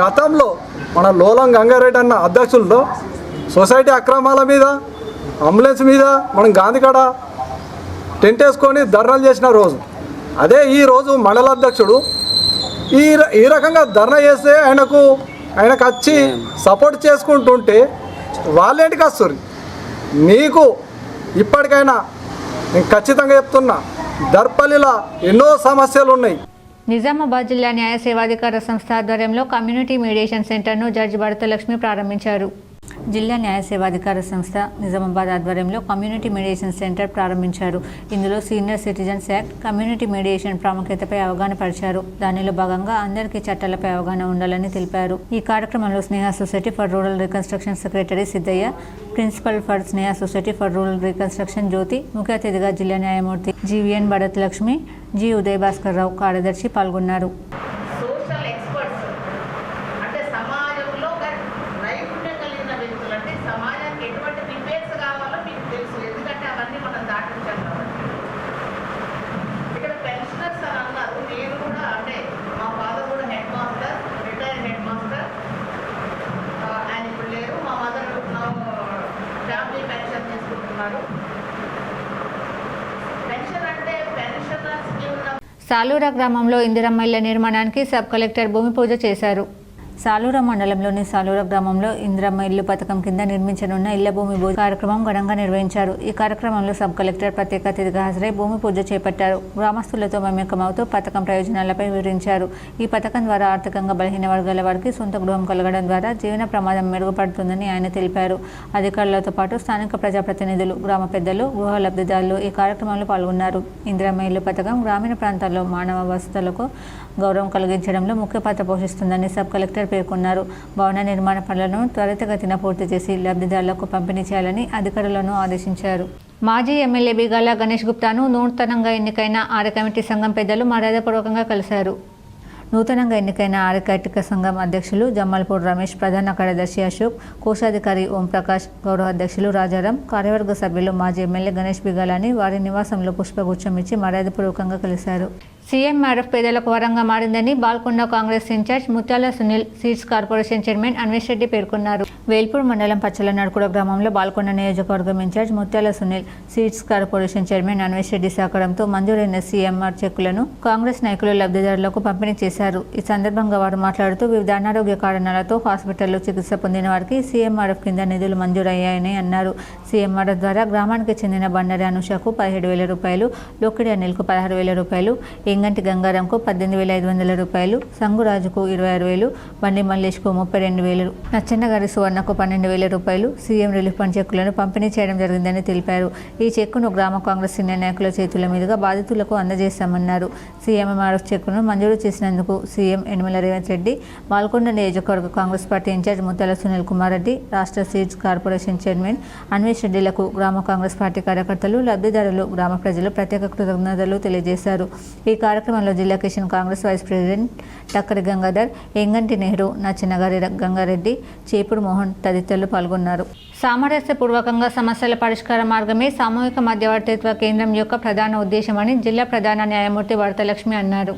గతంలో మన లోలం గంగారెడ్డి అన్న అధ్యక్షుల్లో సొసైటీ అక్రమాల మీద, అంబులెన్స్ మీద మనం గాంధీకాడ టెంట్ వేసుకొని ధర్నాలు చేసిన రోజు అదే. ఈరోజు మండల అధ్యక్షుడు ఈ రకంగా ధర్నా చేస్తే ఆయనకు వచ్చి సపోర్ట్ చేసుకుంటుంటే వాళ్ళేంటికి వస్తారు? నీకు ఇప్పటికైనా నేను ఖచ్చితంగా చెప్తున్నా, దర్పల్లిలో ఎన్నో సమస్యలు ఉన్నాయి. నిజామాబాద్ జిల్లా న్యాయ సేవాధికార సంస్థ ఆధ్వర్యంలో కమ్యూనిటీ మీడియేషన్ సెంటర్ను జడ్జి భరతలక్ష్మి ప్రారంభించారు. జిల్లా న్యాయ సేవాధికార సంస్థ నిజామాబాద్ ఆధ్వర్యంలో కమ్యూనిటీ మీడియేషన్ సెంటర్ ప్రారంభించారు. ఇందులో senior citizens act, community mediation ప్రాముఖ్యతపై అవగాహన పరిచారు. దానిలో భాగంగా అందరికీ చట్టాలపై అవగాహన ఉండాలని తెలిపారు. ఈ కార్యక్రమంలో Sneha society for rural reconstruction secretary Siddaiah, principal for Sneha society for rural reconstruction Jyothi, ముఖ్య అతిథిగా జిల్లా న్యాయమూర్తి జీవీఎన్ భరతలక్ష్మి, జి ఉదయ్ భాస్కర్ రావు, కార్యదర్శి పాల్గొన్నారు. సోషల్ ఎక్స్పర్ట్స్ సాలూరా గ్రామంలో ఇందిరమ్మ ఇళ్ల నిర్మాణానికి సబ్ కలెక్టర్ భూమి పూజ చేశారు. సాలూరా మండలంలోని సాలూరా గ్రామంలో ఇందిరమ్మ ఇల్లు పథకం కింద నిర్మించనున్న ఇళ్ల భూమి పూజ కార్యక్రమం ఘనంగా నిర్వహించారు. ఈ కార్యక్రమంలో సబ్ కలెక్టర్ ప్రత్యేక అతిథిగా హాజరై భూమి పూజ చేపట్టారు. గ్రామస్తులతో మమేకమవుతూ పథకం ప్రయోజనాలపై వివరించారు. ఈ పథకం ద్వారా ఆర్థికంగా బలహీన వర్గాల వారికి సొంత గృహం కలగడం ద్వారా జీవన ప్రమాదం మెరుగుపడుతుందని ఆయన తెలిపారు. అధికారులతో పాటు స్థానిక ప్రజాప్రతినిధులు, గ్రామ పెద్దలు, గృహ లబ్ధిదారులు ఈ కార్యక్రమంలో పాల్గొన్నారు. ఇందిరమ్మ ఇల్లు పథకం గ్రామీణ ప్రాంతాల్లో మానవ వసతులకు గౌరవం కలిగించడంలో ముఖ్య పాత్ర పోషిస్తుందని సబ్ కలెక్టర్ పేర్కొన్నారు. భవన నిర్మాణ పనులను త్వరితగతిన పూర్తి చేసి లబ్ధిదారులకు పంపిణీ చేయాలని అధికారులను ఆదేశించారు. మాజీ ఎమ్మెల్యే బిగాల గణేష్ గుప్తాను నూతనంగా ఎన్నికైన ఆర్య కమిటీ సంఘం పెద్దలు మర్యాదపూర్వకంగా కలిశారు. నూతనంగా ఎన్నికైన ఆర్యకైటిక సంఘం అధ్యక్షులు జమ్మల్పూర్ రమేష్, ప్రధాన కార్యదర్శి అశోక్, కోశాధికారి ఓంప్రకాష్, గౌరవ అధ్యక్షులు రాజారాం, కార్యవర్గ సభ్యులు మాజీ ఎమ్మెల్యే గణేష్ బిగాలని వారి నివాసంలో పుష్పగుచ్చం ఇచ్చి మర్యాదపూర్వకంగా కలిశారు. సీఎంఆర్ఎఫ్ పేదలకు వరంగా మారిందని బాల్కొండ కాంగ్రెస్ ఇన్ఛార్జ్ ముత్యాల Sunil, seeds corporation chairman Anvesh Reddy పేర్కొన్నారు. వేల్పూర్ మండలం పచ్చల నడుకుడ గ్రామంలో బాల్కొండ నియోజకవర్గం ఇన్ఛార్జ్ ముత్యాల Sunil, seeds corporation chairman Anvesh Reddy సహకారంతో మంజూరైన సీఎంఆర్ చెక్కులను కాంగ్రెస్ నాయకులు లబ్ధిదారులకు పంపిణీ చేశారు. ఈ సందర్భంగా వారు మాట్లాడుతూ వివిధ అనారోగ్య కారణాలతో హాస్పిటల్లో చికిత్స పొందిన వారికి సీఎంఆర్ఎఫ్ కింద నిధులు మంజూరయ్యాయని అన్నారు. సీఎంఆర్ఎఫ్ ద్వారా గ్రామానికి చెందిన బండరి అనుషకు 17,000 రూపాయలు, లోకిడి అనిల్కు 16,000 రూపాయలు, ఎంగంటి గంగారంకు 18,500 రూపాయలు, సంగురాజుకు 26,000, బండి మల్లేష్కు 32,000, నచ్చన్నగారి సువర్ణకు 12,000 రూపాయలు సీఎం రిలీఫ్ ఫండ్ చెక్కులను పంపిణీ చేయడం జరిగిందని తెలిపారు. ఈ చెక్కును గ్రామ కాంగ్రెస్ సీనియర్ నాయకుల చేతుల మీదుగా బాధితులకు అందజేస్తామన్నారు. సీఎంఆర్ఎఫ్ చెక్కును మంజూరు చేసినందుకు సీఎం యనమల రేవంత్ రెడ్డి, బాల్కొండ నియోజకవర్గ కాంగ్రెస్ పార్టీ ఇన్ఛార్జ్ ముత్యాల సునీల్ కుమార్ రెడ్డి, రాష్ట్ర సీడ్స్ కార్పొరేషన్ చైర్మన్ అన్వేష్ రెడ్డిలకు గ్రామ కాంగ్రెస్ పార్టీ కార్యకర్తలు, లబ్ధిదారులు, గ్రామ ప్రజలు ప్రత్యేక కృతజ్ఞతలు తెలియజేశారు. ఈ కార్యక్రమంలో జిల్లా కిషన్ కాంగ్రెస్ వైస్ ప్రెసిడెంట్ టక్కరి గంగాధర్, ఎంగంటి నెహ్రూ, నచ్చినగారి గంగారెడ్డి, చేపుడు మోహన్ తదితరులు పాల్గొన్నారు. సామరస్యపూర్వకంగా సమస్యల పరిష్కార మార్గమే సామూహిక మధ్యవర్తిత్వ కేంద్రం యొక్క ప్రధాన ఉద్దేశమని జిల్లా ప్రధాన న్యాయమూర్తి వరదలక్ష్మి అన్నారు.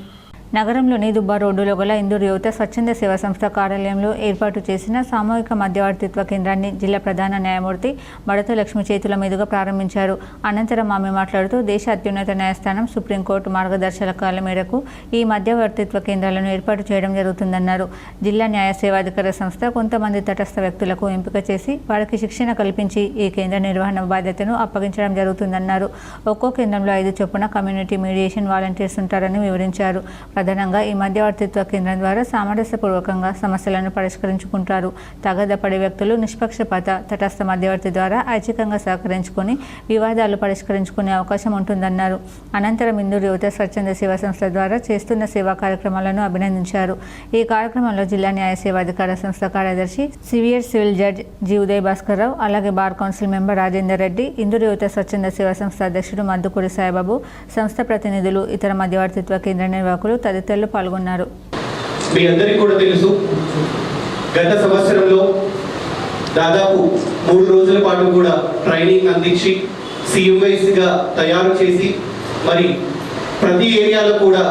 నగరంలోని దుబ్బా రోడ్డులో గల ఇందూరు యువత స్వచ్ఛంద సేవా సంస్థ కార్యాలయంలో ఏర్పాటు చేసిన సామూహిక మధ్యవర్తిత్వ కేంద్రాన్ని జిల్లా ప్రధాన న్యాయమూర్తి బడత లక్ష్మి చేతుల మీదుగా ప్రారంభించారు. అనంతరం ఆమె మాట్లాడుతూ దేశ అత్యున్నత న్యాయస్థానం సుప్రీంకోర్టు మార్గదర్శకాల మేరకు ఈ మధ్యవర్తిత్వ కేంద్రాలను ఏర్పాటు చేయడం జరుగుతుందన్నారు. జిల్లా న్యాయ సేవాధికార సంస్థ కొంతమంది తటస్థ వ్యక్తులకు ఎంపిక చేసి వారికి శిక్షణ కల్పించి ఈ కేంద్ర నిర్వహణ బాధ్యతను అప్పగించడం జరుగుతుందన్నారు. ఒక్కో కేంద్రంలో 5 చొప్పున కమ్యూనిటీ మీడియేషన్ వాలంటీర్స్ ఉంటారని వివరించారు. ప్రధానంగా ఈ మధ్యవర్తిత్వ కేంద్రం ద్వారా సామరస్యపూర్వకంగా సమస్యలను పరిష్కరించుకుంటారు. తగదపడే వ్యక్తులు నిష్పక్షపాత తటస్థ మధ్యవర్తి ద్వారా ఐచ్ఛికంగా సహకరించుకొని వివాదాలు పరిష్కరించుకునే అవకాశం ఉంటుందన్నారు. అనంతరం ఇందూరు యువత స్వచ్ఛంద సేవా సంస్థ ద్వారా చేస్తున్న సేవా కార్యక్రమాలను అభినందించారు. ఈ కార్యక్రమంలో జిల్లా న్యాయ సేవాధికార సంస్థ కార్యదర్శి severe civil judge G Uday Bhaskar Rao, అలాగే bar council member Rajender Reddy, Indur యువత స్వచ్ఛంద సేవా సంస్థ అధ్యక్షుడు మద్దుకూరి సాయిబాబు, సంస్థ ప్రతినిధులు, ఇతర మధ్యవర్తిత్వ కేంద్ర నిర్వాహకులు తదితరులు పాల్గొన్నారు. మీ అందరికీ కూడా తెలుసు, గత సంవత్సరంలో దాదాపు 3 రోజుల పాటు కూడా ట్రైనింగ్ అందించి CMYస్గా తయారు చేసి మరి ప్రతి ఏరియాలో కూడా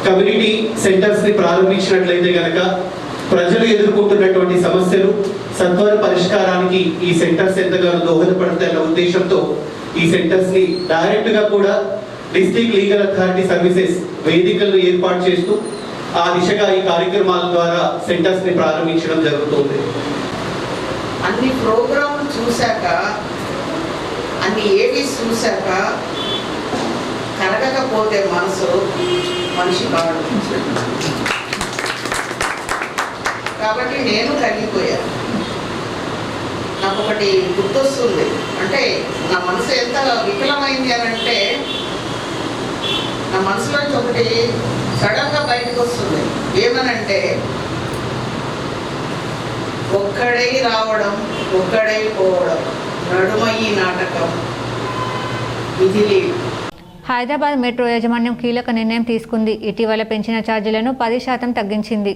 కమ్యూనిటీ సెంటర్స్ని ప్రారంభించినట్లయితే కనుక ప్రజలు ఎదుర్కొంటున్నటువంటి సమస్యలు సత్వర పరిష్కారానికి ఈ సెంటర్స్ ఎంతగానో దోహదపడతాయన్న ఉద్దేశంతో ఈ సెంటర్స్ని డైరెక్ట్గా కూడా డిస్ట్రిక్ట్ లీగల్ అథారిటీ సర్వీసెస్ వేదికలను ఏర్పాటు చేస్తూ ఆ దిశగా ఈ కార్యక్రమాల ద్వారా సెంటర్స్ని ప్రారంభించడం జరుగుతుంది. అన్ని ప్రోగ్రాంలు చూశాక, అన్ని ఏవీస్ చూశాక కలగకపోతే మనిషి కాదు. కాబట్టి నేను కరిగిపోయాను. నాకు ఒకటి గుర్తొస్తుంది, అంటే నా మనసు ఎంత విఫలమైంది అని అంటే, నా మనసులోంచి ఒకటి సడన్గా బయటకు వస్తుంది. ఏమనంటే, ఒక్కడై రావడం ఒక్కడై పోవడం, నడుమయ్యి నాటకం విధిలి. హైదరాబాద్ మెట్రో యాజమాన్యం కీలక నిర్ణయం తీసుకుంది. ఇటీవల పెంచిన ఛార్జీలను 10% తగ్గించింది.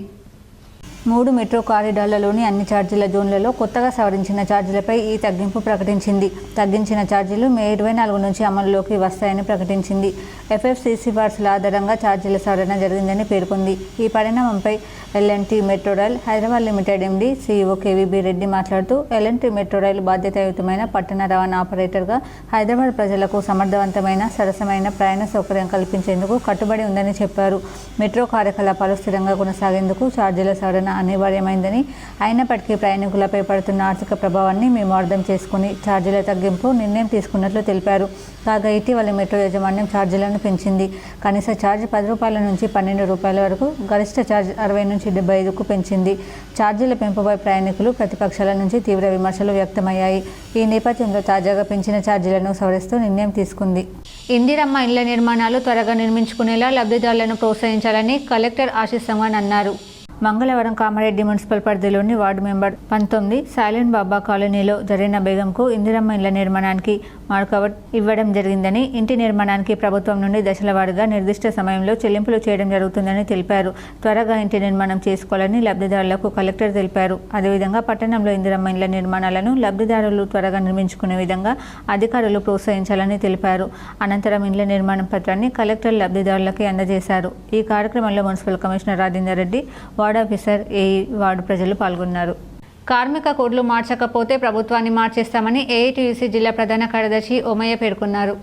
3 మెట్రో కారిడార్లలోని అన్ని ఛార్జీల జోన్లలో కొత్తగా సవరించిన ఛార్జీలపై ఈ తగ్గింపు ప్రకటించింది. తగ్గించిన ఛార్జీలు మే 24 నుంచి అమలులోకి వస్తాయని ప్రకటించింది. FFC సిఫార్సుల ఆధారంగా ఛార్జీల సవరణ జరిగిందని పేర్కొంది. ఈ పరిణామంపై L and T metro rail Hyderabad limited MD CEO KVB Reddy మాట్లాడుతూ ఎల్&టీ మెట్రో రైలు బాధ్యతాయుతమైన పట్టణ రవాణా ఆపరేటర్గా హైదరాబాద్ ప్రజలకు సమర్థవంతమైన సరసమైన ప్రయాణ సౌకర్యం కల్పించేందుకు కట్టుబడి ఉందని చెప్పారు. మెట్రో కార్యకలాపాలు స్థిరంగా కొనసాగేందుకు ఛార్జీల సవరణ అనివార్యమైందని, అయినప్పటికీ ప్రయాణికులపై పడుతున్న ఆర్థిక ప్రభావాన్ని మేము అర్థం చేసుకుని ఛార్జీల తగ్గింపు నిర్ణయం తీసుకున్నట్లు తెలిపారు. కాగా ఇటీవల మెట్రో యాజమాన్యం ఛార్జీలను పెంచింది. కనీస ఛార్జ్ 10 రూపాయల నుంచి 12 రూపాయల వరకు, గరిష్ట ఛార్జ్ 60 నుంచి 75కు పెంచింది. ఛార్జీల పెంపుపై ప్రయాణికులు, ప్రతిపక్షాల నుంచి తీవ్ర విమర్శలు వ్యక్తమయ్యాయి. ఈ నేపథ్యంలో తాజాగా పెంచిన ఛార్జీలను సవరిస్తూ నిర్ణయం తీసుకుంది. ఇందిరమ్మ ఇళ్ల నిర్మాణాలు త్వరగా నిర్మించుకునేలా లబ్ధిదారులను ప్రోత్సహించాలని కలెక్టర్ ఆశీష్ సంగ్వాన్ అన్నారు. మంగళవారం కామారెడ్డి మున్సిపల్ పరిధిలోని వార్డు మెంబర్ 19 సైలెంట్ బాబా కాలనీలో జరీనా బేగంకు ఇందిరమ్మ ఇళ్ల నిర్మాణానికి మార్కౌట్ ఇవ్వడం జరిగిందని, ఇంటి నిర్మాణానికి ప్రభుత్వం నుండి దశలవారీగా నిర్దిష్ట సమయంలో చెల్లింపులు చేయడం జరుగుతుందని తెలిపారు. త్వరగా ఇంటి నిర్మాణం చేసుకోవాలని లబ్ధిదారులకు కలెక్టర్ తెలిపారు. అదేవిధంగా పట్టణంలో ఇందిరమ్మ ఇళ్ల నిర్మాణాలను లబ్ధిదారులు త్వరగా నిర్మించుకునే విధంగా అధికారులు ప్రోత్సహించాలని తెలిపారు. అనంతరం ఇళ్ల నిర్మాణం పత్రాన్ని కలెక్టర్ లబ్ధిదారులకి అందజేశారు. ఈ కార్యక్రమంలో municipal commissioner Rajender Reddy, ward officer, AE, ward ప్రజలు పాల్గొన్నారు. కార్మిక కోడ్లు మార్చకపోతే ప్రభుత్వాన్ని మార్చేస్తామని ఏఐటీయూసీ జిల్లా ప్రధాన కార్యదర్శి ఓమయ్య పేర్కొన్నారు.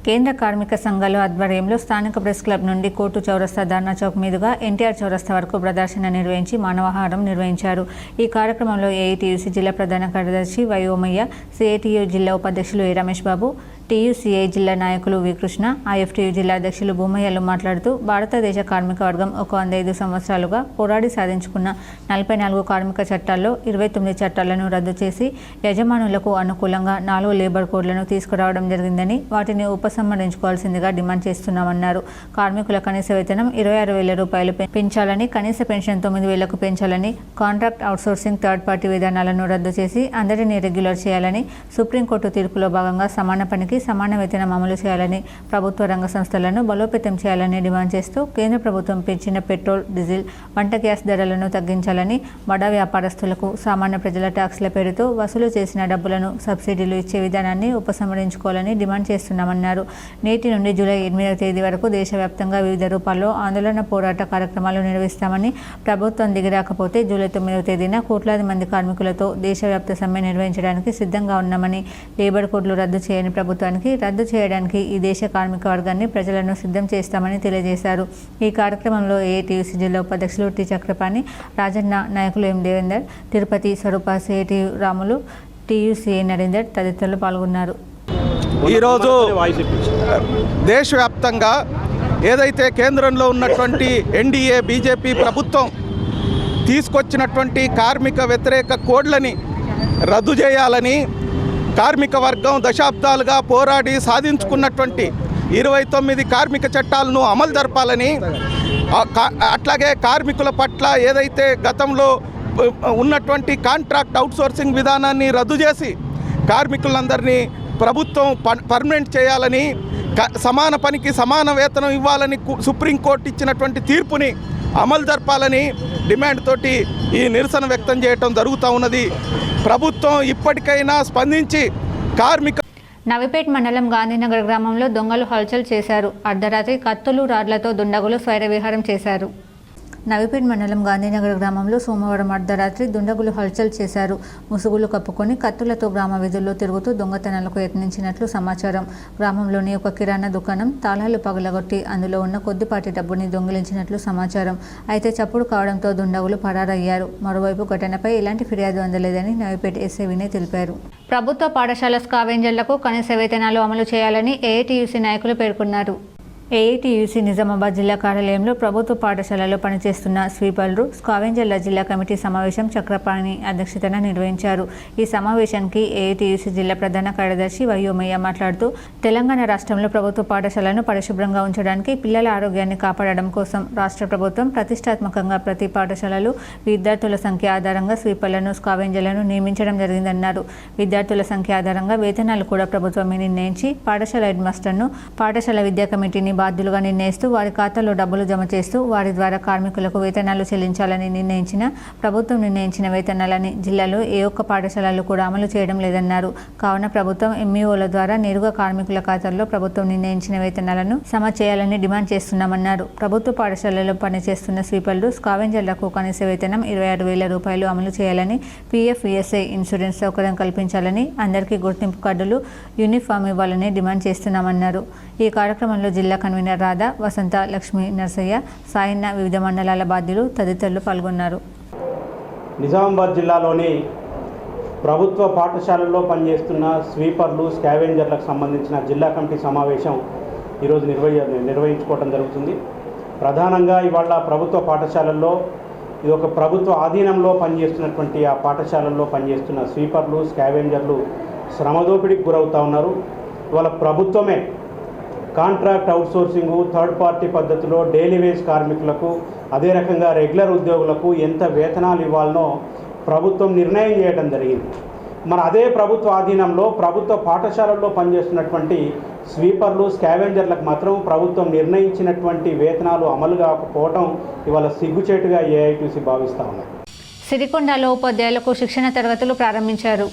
కేంద్ర కార్మిక సంఘాల ఆధ్వర్యంలో స్థానిక ప్రెస్ క్లబ్ నుండి కోర్టు చౌరస్తా, ధర్నా చౌక్ మీదుగా ఎన్టీఆర్ చౌరస్తా వరకు ప్రదర్శన నిర్వహించి మానవహారం నిర్వహించారు. ఈ కార్యక్రమంలో ఏఐటీయూసీ జిల్లా ప్రధాన కార్యదర్శి వై ఓమయ్య, సిఐటియు జిల్లా ఉపాధ్యక్షులు ఏ రమేష్ బాబు, టీయూసీఐ జిల్లా నాయకులు వి కృష్ణ, ఐఎఫ్టీయూ జిల్లా అధ్యక్షులు భూమయ్యలు మాట్లాడుతూ భారతదేశ కార్మిక వర్గం ఒక 105 సంవత్సరాలుగా పోరాడి సాధించుకున్న 44 కార్మిక చట్టాల్లో 29 చట్టాలను రద్దు చేసి యజమానులకు అనుకూలంగా 4 లేబర్ కోడ్లను తీసుకురావడం జరిగిందని, వాటిని ఉపసంహరించుకోవాల్సిందిగా డిమాండ్ చేస్తున్నామన్నారు. కార్మికుల కనీస వేతనం 26,000 రూపాయలు పెంచాలని, కనీస పెన్షన్ 9,000కు పెంచాలని, కాంట్రాక్ట్ అవుట్సోర్సింగ్, థర్డ్ పార్టీ విధానాలను రద్దు చేసి అందరినీ రెగ్యులర్ చేయాలని, సుప్రీంకోర్టు తీర్పులో భాగంగా సమాన పనికి సమాన వేతనం అమలు చేయాలని, ప్రభుత్వ రంగ సంస్థలను బలోపేతం చేయాలని డిమాండ్ చేస్తూ కేంద్ర ప్రభుత్వం పెంచిన పెట్రోల్, డీజిల్, వంట గ్యాస్ ధరలను తగ్గించాలని, బడా వ్యాపారస్తులకు సామాన్య ప్రజల ట్యాక్స్ల పేరుతో వసూలు చేసిన డబ్బులను సబ్సిడీలు ఇచ్చే విధానాన్ని ఉపసంహరించుకోవాలని డిమాండ్ చేస్తున్నామన్నారు. నేటి నుండి జూలై 8వ తేదీ వరకు దేశవ్యాప్తంగా వివిధ రూపాల్లో ఆందోళన, పోరాట కార్యక్రమాలు నిర్వహిస్తామని, ప్రభుత్వం దిగిరాకపోతే జూలై 9వ తేదీన కోట్లాది మంది కార్మికులతో దేశవ్యాప్త సమ్మె నిర్వహించడానికి సిద్ధంగా ఉన్నామని, లేబర్ కోడ్లు రద్దు చేయని ప్రభుత్వానికి రద్దు చేయడానికి ఈ దేశ కార్మిక వర్గాన్ని, ప్రజలను సిద్ధం చేస్తామని తెలియజేశారు. ఈ కార్యక్రమంలో ఏఐటీయూసీ జిల్లా ఉపాధ్యక్షులు టి చక్రపాణి, రాజన్న, నాయకులు ఎం దేవేందర్, తిరుపతి, స్వరూప, సిఐటియు రాములు, టీయూసీఏ నరేందర్ తదితరులు పాల్గొన్నారు. ఈరోజు దేశవ్యాప్తంగా ఏదైతే కేంద్రంలో ఉన్నటువంటి ఎన్డీఏ బీజేపీ ప్రభుత్వం తీసుకొచ్చినటువంటి కార్మిక వ్యతిరేక కోడ్లని రద్దు చేయాలని, కార్మిక వర్గం దశాబ్దాలుగా పోరాడి సాధించుకున్నటువంటి 29 కార్మిక చట్టాలను అమలు జరపాలని, అట్లాగే కార్మికుల పట్ల ఏదైతే గతంలో ఉన్నటువంటి కాంట్రాక్ట్ అవుట్సోర్సింగ్ విధానాన్ని రద్దు చేసి కార్మికులందరినీ ప్రభుత్వం పర్మనెంట్ చేయాలని, సమాన పనికి సమాన వేతనం ఇవ్వాలని సుప్రీంకోర్టు ఇచ్చినటువంటి తీర్పుని అమలు జరపాలని డిమాండ్ తోటి ఈ నిరసన వ్యక్తం చేయటం జరుగుతూ ఉన్నది. ప్రభుత్వం ఇప్పటికైనా స్పందించి కార్మిక నవిపేట్ మండలం గాంధీనగర్ గ్రామంలో దొంగలు హల్చల్ చేశారు. అర్ధరాత్రి కత్తులు, రాడ్లతో దుండగులు స్వైర విహారం చేశారు. నవిపేట్ మండలం గాంధీనగర్ గ్రామంలో సోమవారం అర్ధరాత్రి దుండగులు హల్చల్ చేశారు. ముసుగులు కప్పుకొని కత్తులతో గ్రామ వీధుల్లో తిరుగుతూ దొంగతనాలకు యత్నించినట్లు సమాచారం. గ్రామంలోని ఒక కిరాణా దుకాణం తాళాలు పగలగొట్టి అందులో ఉన్న కొద్దిపాటి డబ్బుని దొంగిలించినట్లు సమాచారం. అయితే చప్పుడు కావడంతో దుండగులు పరారయ్యారు. మరోవైపు ఘటనపై ఎలాంటి ఫిర్యాదు అందలేదని నవిపేట్ ఎస్ఐ వినయ్ తెలిపారు. ప్రభుత్వ పాఠశాల స్కావెంజర్లకు కనీస వేతనాలు అమలు చేయాలని ఏఐటీయూసీ నాయకులు పేర్కొన్నారు. ఏఐటీయూసీ నిజామాబాద్ జిల్లా కార్యాలయంలో ప్రభుత్వ పాఠశాలలో పనిచేస్తున్న స్వీపర్లు, స్కావెంజర్ల జిల్లా కమిటీ సమావేశం చక్రపాణి అధ్యక్షతన నిర్వహించారు. ఈ సమావేశానికి ఏఐటీయూసీ జిల్లా ప్రధాన కార్యదర్శి వై ఓమయ్య మాట్లాడుతూ, తెలంగాణ రాష్ట్రంలో ప్రభుత్వ పాఠశాలను పరిశుభ్రంగా ఉంచడానికి, పిల్లల ఆరోగ్యాన్ని కాపాడడం కోసం రాష్ట్ర ప్రభుత్వం ప్రతిష్టాత్మకంగా ప్రతి పాఠశాలలో విద్యార్థుల సంఖ్య ఆధారంగా స్వీపర్లను, స్కావెంజర్లను నియమించడం జరిగిందన్నారు. విద్యార్థుల సంఖ్య ఆధారంగా వేతనాలు కూడా ప్రభుత్వమే నిర్ణయించి పాఠశాల హెడ్ మాస్టర్ను, పాఠశాల విద్యా కమిటీని బాధ్యులుగా నిర్ణయిస్తూ వారి ఖాతాలో డబ్బులు జమ చేస్తూ వారి ద్వారా కార్మికులకు వేతనాలు చెల్లించాలని నిర్ణయించిన ప్రభుత్వం నిర్ణయించిన వేతనాలని జిల్లాలో ఏ ఒక్క పాఠశాలలు కూడా అమలు చేయడం లేదన్నారు. కావున ప్రభుత్వం ఎంఈఓల ద్వారా నేరుగా కార్మికుల ఖాతాల్లో ప్రభుత్వం నిర్ణయించిన వేతనాలను జమ చేయాలని డిమాండ్ చేస్తున్నామన్నారు. ప్రభుత్వ పాఠశాలలో పనిచేస్తున్న స్వీపర్లు, స్కావెంజర్లకు కనీస వేతనం 26,000 రూపాయలు అమలు చేయాలని, PF, ESI ఇన్సూరెన్స్ సౌకర్యం కల్పించాలని, అందరికీ గుర్తింపు కార్డులు, యూనిఫామ్ ఇవ్వాలని డిమాండ్ చేస్తున్నామన్నారు. ఈ కార్యక్రమంలో జిల్లా కన్వీనర్ రాధా, వసంత, లక్ష్మి, నర్సయ్య, సాయన్న, వివిధ మండలాల బాధ్యులు తదితరులు పాల్గొన్నారు. నిజామాబాద్ జిల్లాలోని ప్రభుత్వ పాఠశాలల్లో పనిచేస్తున్న స్వీపర్లు, స్కావెంజర్లకు సంబంధించిన జిల్లా కమిటీ సమావేశం ఈరోజు నిర్వహించుకోవడం జరుగుతుంది. ప్రధానంగా ఇవాళ ప్రభుత్వ పాఠశాలల్లో ఇది ఒక ప్రభుత్వ ఆధీనంలో పనిచేస్తున్నటువంటి ఆ పాఠశాలల్లో పనిచేస్తున్న స్వీపర్లు, స్కావెంజర్లు శ్రమదోపిడికి గురవుతూ ఉన్నారు. ఇవాళ ప్రభుత్వమే కాంట్రాక్ట్ అవుట్సోర్సింగ్, థర్డ్ పార్టీ పద్ధతిలో డైలీ వేజ్ కార్మికులకు, అదే రకంగా రెగ్యులర్ ఉద్యోగులకు ఎంత వేతనాలు ఇవ్వాలనో ప్రభుత్వం నిర్ణయం చేయడం జరిగింది. మరి అదే ప్రభుత్వ ఆధీనంలో ప్రభుత్వ పాఠశాలల్లో పనిచేస్తున్నటువంటి స్వీపర్లు, స్కావెంజర్లకు మాత్రం ప్రభుత్వం నిర్ణయించినటువంటి వేతనాలు అమలు కాకపోవడం ఇవాళ సిగ్గుచేటుగా ఏఐటీసీ భావిస్తూ ఉన్నాయి. సిరికొండలో ఉపాధ్యాయులకు శిక్షణ తరగతులు ప్రారంభించారు.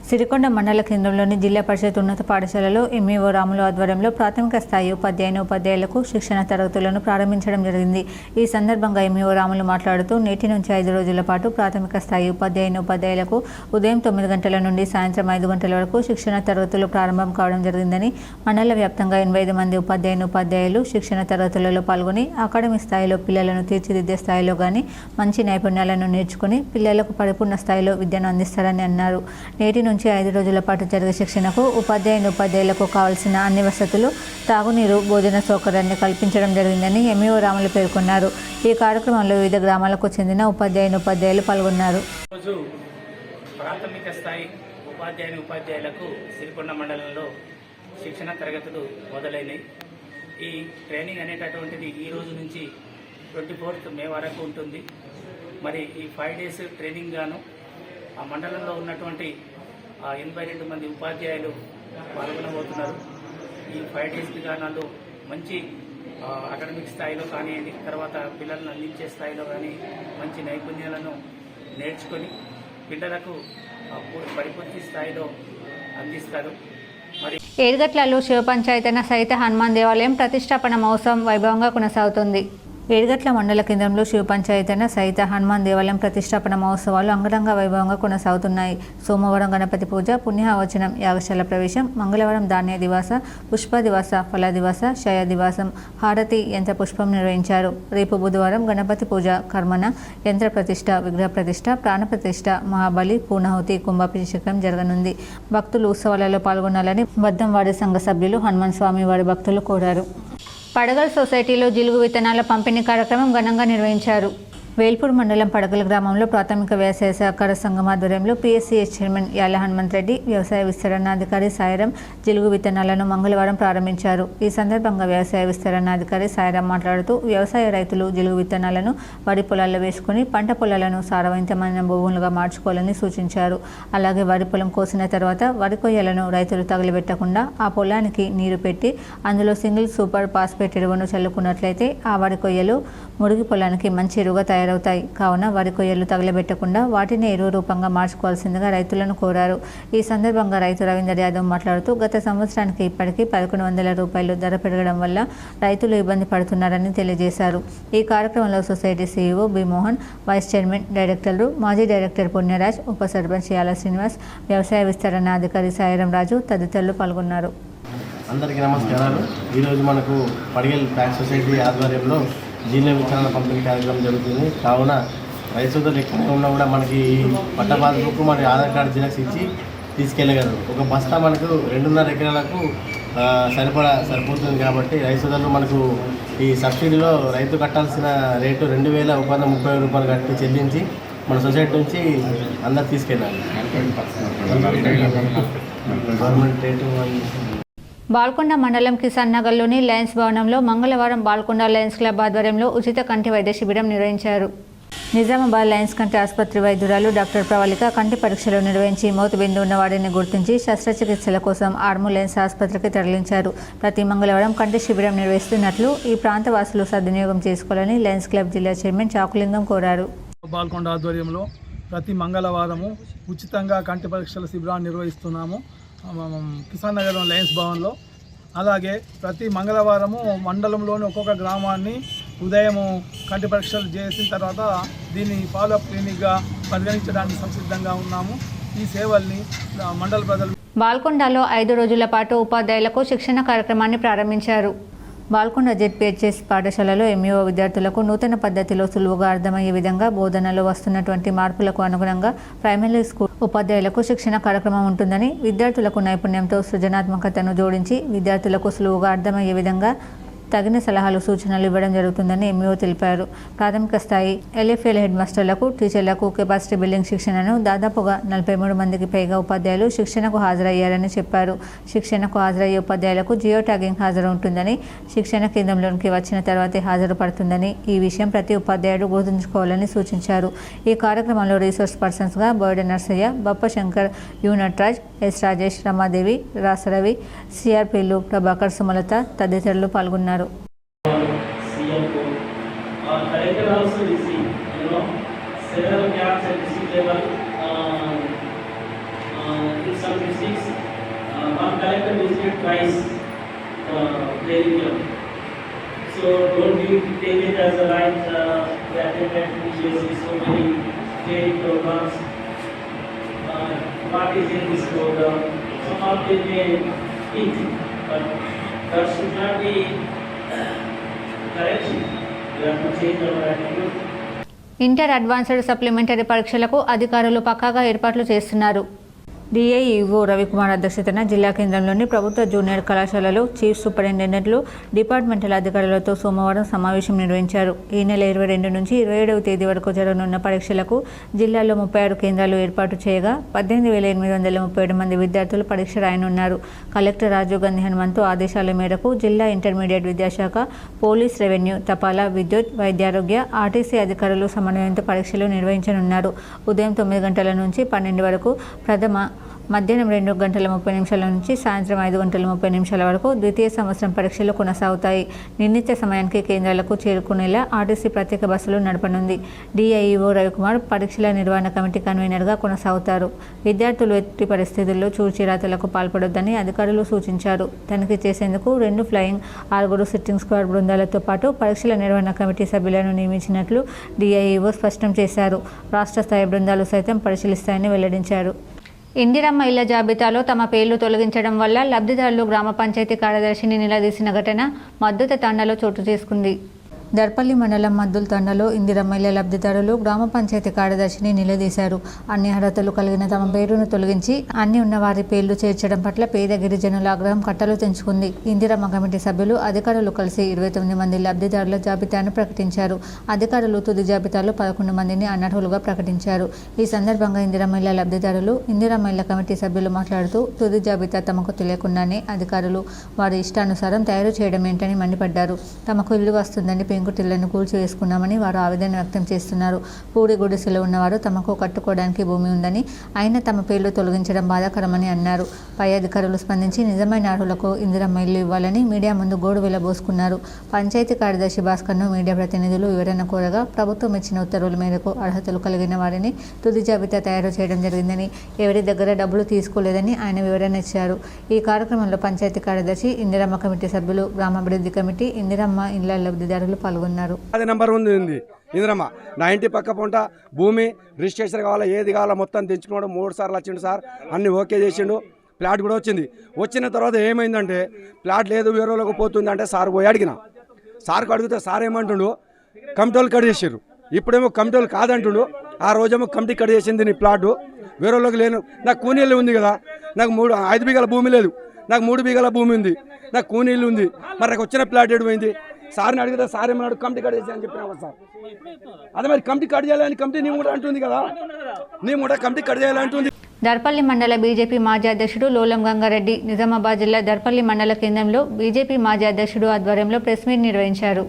సిరికొండ మండల కేంద్రంలోని జిల్లా పరిషత్ ఉన్నత పాఠశాలలో ఎంఈఓ రాములు ఆధ్వర్యంలో ప్రాథమిక స్థాయి ఉపాధ్యాయులకు శిక్షణ తరగతులను ప్రారంభించడం జరిగింది. ఈ సందర్భంగా ఎంఈఓ రాములు మాట్లాడుతూ నేటి నుంచి 5 రోజుల పాటు ప్రాథమిక స్థాయి ఉపాధ్యాయులకు ఉదయం 9 గంటల నుండి సాయంత్రం 5 గంటల వరకు శిక్షణ తరగతులు ప్రారంభం కావడం జరిగిందని, మండల వ్యాప్తంగా 85 మంది ఉపాధ్యాయులు శిక్షణ తరగతులలో పాల్గొని అకాడమిక్ స్థాయిలో పిల్లలను తీర్చిదిద్దే స్థాయిలో కానీ మంచి నైపుణ్యాలను నేర్చుకుని పిల్లలకు పరిపూర్ణ స్థాయిలో విద్యను అందిస్తారని అన్నారు. నేటి నుంచి 5 రోజుల పాటు జరిగే శిక్షణకు ఉపాధ్యాయులకు కావాల్సిన అన్ని వసతులు, తాగునీరు, భోజన సౌకర్యాన్ని కల్పించడం జరిగిందని ఎంఈఓ రాములు పేర్కొన్నారు. ఈ కార్యక్రమంలో వివిధ గ్రామాలకు చెందిన ఉపాధ్యాయులు పాల్గొన్నారు. రోజు ప్రాథమిక స్థాయి ఉపాధ్యాయులకు సిరికొండ మండలంలో శిక్షణ తరగతులు మొదలైనవి. ఈ ట్రైనింగ్ అనేటటువంటిది ఈ రోజు నుంచి 24th మే వరకు ఉంటుంది. మరి ఈ 5 days ట్రైనింగ్ గాను ఆ మండలంలో ఉన్నటువంటి 82 మంది ఉపాధ్యాయులు పాల్గొనబోతున్నారు. ఈ 5 daysకి గాను మంచి అకాడమిక్ స్థాయిలో కానివ్వండి, తర్వాత పిల్లలను అందించే స్థాయిలో కానీ మంచి నైపుణ్యాలను నేర్చుకొని పిల్లలకు పరిపూర్తి స్థాయిలో అందిస్తారు. మరి ఏడుగట్లలో శివ పంచాయతన సహిత హనుమాన్ దేవాలయం ప్రతిష్టాపన మహోత్సవం వైభవంగా కొనసాగుతుంది. ఏడుగట్ల మండల కేంద్రంలో శివ పంచాయతన సహిత హనుమాన్ దేవాలయం ప్రతిష్టాపన మహోత్సవాలు అంగరంగ వైభవంగా కొనసాగుతున్నాయి. సోమవారం గణపతి పూజ, పుణ్యావచనం, యాగశాల ప్రవేశం, మంగళవారం ధాన్య దివాస, పుష్ప దివాస, ఫల దివాస, శయ దివాసం, హారతి, యంత్ర పుష్పం నిర్వహించారు. రేపు బుధవారం గణపతి పూజ, కర్మణ, యంత్ర ప్రతిష్ట, విగ్రహ ప్రతిష్ట, ప్రాణ ప్రతిష్ట, మహాబలి, పూర్ణాహుతి, కుంభాభిషేకం జరగనుంది. భక్తులు ఉత్సవాలలో పాల్గొనాలని బద్దంవాడి సంఘ సభ్యులు హనుమాన్ స్వామి వారి భక్తులు కోరారు. పడగల్ సొసైటీలో జిలుగు విత్తనాల పంపిణీ కార్యక్రమం ఘనంగా నిర్వహించారు. వేల్పూర్ మండలం పడగల గ్రామంలో ప్రాథమిక వ్యవసాయ సహకార సంఘం ఆధ్వర్యంలో PSCS చైర్మన్ యాల హనుమంత్ రెడ్డి, వ్యవసాయ విస్తరణాధికారి సాయిరాం జిలుగు విత్తనాలను మంగళవారం ప్రారంభించారు. ఈ సందర్భంగా వ్యవసాయ విస్తరణాధికారి సాయిరాం మాట్లాడుతూ వ్యవసాయ రైతులు జిలుగు విత్తనాలను వరి పొలాల్లో వేసుకుని పంట పొలాలను సారవంతమైన భూములుగా మార్చుకోవాలని సూచించారు. అలాగే వరి పొలం కోసిన తర్వాత వరి కొయ్యలను రైతులు తగిలిపెట్టకుండా ఆ పొలానికి నీరు పెట్టి అందులో సింగిల్ సూపర్ ఫాస్ఫేట్ ఎరువును చల్లుకున్నట్లయితే ఆ వరి కొయ్యలు మురుగి పొలానికి మంచి ఎరువుగా తయారవుతాయి. కావున వరి కొయ్యలు తగలబెట్టకుండా వాటిని ఎరువు రూపంగా మార్చుకోవాల్సిందిగా రైతులను కోరారు. ఈ సందర్భంగా రైతు రవీందర్ యాదవ్ మాట్లాడుతూ గత సంవత్సరానికి ఇప్పటికీ 1,100 రూపాయలు ధర పెరగడం వల్ల రైతులు ఇబ్బంది పడుతున్నారని తెలియజేశారు. ఈ కార్యక్రమంలో society CEO B Mohan, vice chairman, డైరెక్టర్లు, మాజీ డైరెక్టర్ పుణ్యరాజ్, ఉప సర్పంచ్ యాల శ్రీనివాస్, వ్యవసాయ విస్తరణాధికారి సాయిరాం రాజు తదితరులు పాల్గొన్నారు. అందరికీ నమస్కారాలు. ఈరోజు మనకు పడిగల్ ప్యాక్ సొసైటీ ఆధ్వర్యంలో జీల విత్తనాల పంపిణీ కార్యక్రమం జరుగుతుంది. కావున రైతు సోదరులు ఎక్కడ ఉన్నా కూడా మనకి పట్ట పాస్బుక్, మన ఆధార్ కార్డు జిరాక్స్ ఇచ్చి తీసుకెళ్ళగలరు. ఒక బస్తా మనకు 2.5 ఎకరాలకు సరిపోతుంది. కాబట్టి రైతు సోదరులు మనకు ఈ సబ్సిడీలో రైతు కట్టాల్సిన రేటు 2,130 రూపాయలు కట్టి చెల్లించి మన సొసైటీ నుంచి అందరు తీసుకెళ్ళాలి. Government rate. బాల్కొండ మండలం కిసాన్ నగర్లోని లయన్స్ భవనంలో మంగళవారం బాల్కొండ లయన్స్ క్లబ్ ఆధ్వర్యంలో ఉచిత కంటి వైద్య శిబిరం నిర్వహించారు. నిజామాబాద్ లయన్స్ కంటి ఆసుపత్రి వైద్యురాలు డాక్టర్ ప్రవళిక కంటి పరీక్షలు నిర్వహించి మోతుబిందు ఉన్న వాడిని గుర్తించి శస్త్రచికిత్సల కోసం ఆర్మూర్ లయన్స్ ఆసుపత్రికి తరలించారు. ప్రతి మంగళవారం కంటి శిబిరం నిర్వహిస్తున్నట్లు ఈ ప్రాంత వాసులు సద్వినియోగం చేసుకోవాలని లయన్స్ క్లబ్ జిల్లా చైర్మన్ చాకులింగం కోరారు. బాల్కొండ ఆధ్వర్యంలో ప్రతి మంగళవారము ఉచితంగా కంటి పరీక్షల శిబిరాన్ని నిర్వహిస్తున్నాము కిసాన్ నగర్లో లయన్స్ భవన్లో. అలాగే ప్రతి మంగళవారము మండలంలోని ఒక్కొక్క గ్రామాన్ని ఉదయము కంటి పరీక్షలు చేసిన తర్వాత దీన్ని ఫాలోఅప్ క్లినిక్గా పరిగణించడానికి సంసిద్ధంగా ఉన్నాము. ఈ సేవల్ని మండల ప్రజలు. బాల్కొండలో 5 రోజుల పాటు ఉపాధ్యాయులకు శిక్షణ కార్యక్రమాన్ని ప్రారంభించారు. బాల్కొండ జెడ్పీహెచ్ఎస్ పాఠశాలలో ఎంఈఓ విద్యార్థులకు నూతన పద్ధతిలో సులువుగా అర్థమయ్యే విధంగా బోధనలో వస్తున్నటువంటి మార్పులకు అనుగుణంగా ప్రైమరీ స్కూల్ ఉపాధ్యాయులకు శిక్షణ కార్యక్రమం ఉంటుందని, విద్యార్థులకు నైపుణ్యంతో సృజనాత్మకతను జోడించి విద్యార్థులకు సులువుగా అర్థమయ్యే విధంగా తగిన సలహాలు సూచనలు ఇవ్వడం జరుగుతుందని ఎంఈఓ తెలిపారు. ప్రాథమిక స్థాయి ఎల్ఎఫ్ఎల్ హెడ్ మాస్టర్లకు, టీచర్లకు కెపాసిటీ బిల్డింగ్ శిక్షణను దాదాపుగా 43 మందికి పైగా ఉపాధ్యాయులు శిక్షణకు హాజరయ్యారని చెప్పారు. శిక్షణకు హాజరయ్యే ఉపాధ్యాయులకు జియో ట్యాగింగ్ హాజరు ఉంటుందని, శిక్షణ కేంద్రంలోనికి వచ్చిన తర్వాతే హాజరు పడుతుందని, ఈ విషయం ప్రతి ఉపాధ్యాయుడు గుర్తుంచుకోవాలని సూచించారు. ఈ కార్యక్రమంలో రీసోర్స్ పర్సన్స్గా బోర్డ నర్సయ్య, బప్ప శంకర్, యు నటరాజ్, ఎస్ రాజేష్, రమాదేవి, రాసరవి, సిఆర్పీలు ప్రభాకర్, సుమలత తదితరులు పాల్గొన్నారు. So don't you take it as a right that previously so many training programs. What is in this program? Some of them may think, but that should not be correction. We have to change our attitude. Inter advanced supplementary పరీక్షలకు అధికారులు పక్కాగా ఏర్పాట్లు చేస్తున్నారు. DIEO Ravikumar అధ్యక్షతన జిల్లా కేంద్రంలోని ప్రభుత్వ junior కళాశాలలో చీఫ్ సూపరింటెండెంట్లు, డిపార్ట్మెంటల్ అధికారులతో సోమవారం సమావేశం నిర్వహించారు. ఈ నెల 22 నుంచి 27వ తేదీ వరకు జరగనున్న పరీక్షలకు జిల్లాలో 36 కేంద్రాలు ఏర్పాటు చేయగా 18,837 మంది విద్యార్థులు పరీక్ష రాయనున్నారు. కలెక్టర్ రాజీవ్ గాంధీ హనుమంతు ఆదేశాల మేరకు జిల్లా ఇంటర్మీడియట్ విద్యాశాఖ, పోలీస్, రెవెన్యూ, తపాలా, విద్యుత్, వైద్యారోగ్య, ఆర్టీసీ అధికారులు సమన్వయంతో పరీక్షలు నిర్వహించనున్నారు. ఉదయం 9 గంటల నుంచి 12 వరకు ప్రథమ, మధ్యాహ్నం 2 గంటల 30 నిమిషాల నుంచి సాయంత్రం 5 గంటల 30 నిమిషాల వరకు ద్వితీయ సంవత్సరం పరీక్షలు కొనసాగుతాయి. నిర్ణీత సమయానికి కేంద్రాలకు చేరుకునేలా ఆర్టీసీ ప్రత్యేక బస్సులు నడపనుంది. డిఐఈఓ రవికుమార్ పరీక్షల నిర్వహణ కమిటీ కన్వీనర్గా కొనసాగుతారు. విద్యార్థులు ఎట్టి పరిస్థితుల్లో చూచిరాతలకు పాల్పడొద్దని అధికారులు సూచించారు. తనిఖీ చేసేందుకు 2 ఫ్లయింగ్, 6 సిట్టింగ్ స్క్వాడ్ బృందాలతో పాటు పరీక్షల నిర్వహణ కమిటీ సభ్యులను నియమించినట్లు డిఐఈఓ స్పష్టం చేశారు. రాష్ట్ర స్థాయి బృందాలు సైతం పరిశీలిస్తాయని వెల్లడించారు. ఇందిరమ్మ ఇళ్ల జాబితాలో తమ పేర్లు తొలగించడం వల్ల లబ్ధిదారులు గ్రామ పంచాయతీ కార్యదర్శిని నిలదీసిన ఘటన మద్దతు తండాలో చోటు చేసుకుంది. దర్పల్లి మండలం మద్దుల తండలో ఇందిరమ్మ ఇళ్ల లబ్ధిదారులు గ్రామ పంచాయతీ కార్యదర్శిని నిలదీశారు. అన్ని అర్హతలు కలిగిన తమ పేరును తొలగించి అన్ని ఉన్న వారి పేర్లు చేర్చడం పట్ల పేద గిరిజనుల ఆగ్రహం కట్టలు తెంచుకుంది. ఇందిరమ్మ కమిటీ సభ్యులు, అధికారులు కలిసి 29 మంది లబ్ధిదారుల జాబితాను ప్రకటించారు. అధికారులు తుది జాబితాలో 11 మందిని అనర్హులుగా ప్రకటించారు. ఈ సందర్భంగా ఇందిరమ్మ ఇళ్ల లబ్ధిదారులు, ఇందిరమ్మ ఇళ్ల కమిటీ సభ్యులు మాట్లాడుతూ తుది జాబితా తమకు తెలియకుండానే అధికారులు వారి ఇష్టానుసారం తయారు చేయడం ఏంటని మండిపడ్డారు. తమకు ఇల్లు వస్తుందని పెంకుటిళ్లను కూల్చివేసుకున్నామని వారు ఆవేదన వ్యక్తం చేస్తున్నారు. పూడి గుడిసెలో ఉన్నవారు తమకు కట్టుకోవడానికి భూమి ఉందని, అయినా తమ పేర్లు తొలగించడం బాధాకరమని అన్నారు. పై అధికారులు స్పందించి నిజమైన అర్హులకు ఇందిరమ్మ ఇల్లు ఇవ్వాలని మీడియా ముందు గోడు వెళ్లబోసుకున్నారు. పంచాయతీ కార్యదర్శి భాస్కర్ను మీడియా ప్రతినిధులు వివరణ కోరగా ప్రభుత్వం ఇచ్చిన ఉత్తర్వుల మేరకు అర్హతలు కలిగిన వారిని తుది జాబితా తయారు చేయడం జరిగిందని, ఎవరి దగ్గర డబ్బులు తీసుకోలేదని ఆయన వివరణ ఇచ్చారు. ఈ కార్యక్రమంలో పంచాయతీ కార్యదర్శి, ఇందిరమ్మ కమిటీ సభ్యులు, గ్రామాభివృద్ధి కమిటీ, ఇందిరమ్మ ఇళ్ల లబ్ధిదారులు పాల్గొన్నారు. అది నెంబర్ ఉంది ఇందిరమ్మ. నా ఇంటి పక్క పొంట భూమి రిజిస్ట్రేషన్ కావాలా, ఏది కావాలా మొత్తం తెచ్చుకున్నాడు. 3 సార్లు వచ్చిండు సార్, అన్ని ఓకే చేసిండు. ప్లాట్ కూడా వచ్చింది. వచ్చిన తర్వాత ఏమైందంటే ప్లాట్ లేదు, వేరే వాళ్ళకి పోతుంది అంటే సార్ పోయి అడిగిన. సార్కు అడిగితే సార్ ఏమంటుండు, కమిటీలు కట్ చేసారు. ఇప్పుడేమో కమిటీలు కాదంటుండు. ఆ రోజేమో కమిటీ కట్ చేసింది నీ ప్లాటు, వేరే వాళ్ళకి లేను. నాకు కూనీళ్ళు ఉంది కదా, నాకు 5 బిఘాల భూమి లేదు, నాకు 3 బిఘాల భూమి ఉంది, నాకు కూనీళ్ళు ఉంది. మరి నాకు వచ్చిన ప్లాట్ ఏమైంది? సార్ని అడిగితే సార్ ఏమన్నాడు, కమిటీ కట్ చేసి అని చెప్పినా సార్. అదే మరి కమిటీ కట్ చేయాలని కమిటీ నీ కూడా అంటుంది కదా, నీ కూడా కమిటీ కట్ చేయాలంటుంది. దర్పల్లి మండల బీజేపీ మాజీ అధ్యక్షుడు లోలం గంగారెడ్డి నిజామాబాద్ జిల్లా దర్పల్లి మండల కేంద్రంలో బీజేపీ మాజీ అధ్యక్షుడు ఆధ్వర్యంలో ప్రెస్ మీట్ నిర్వహించారు.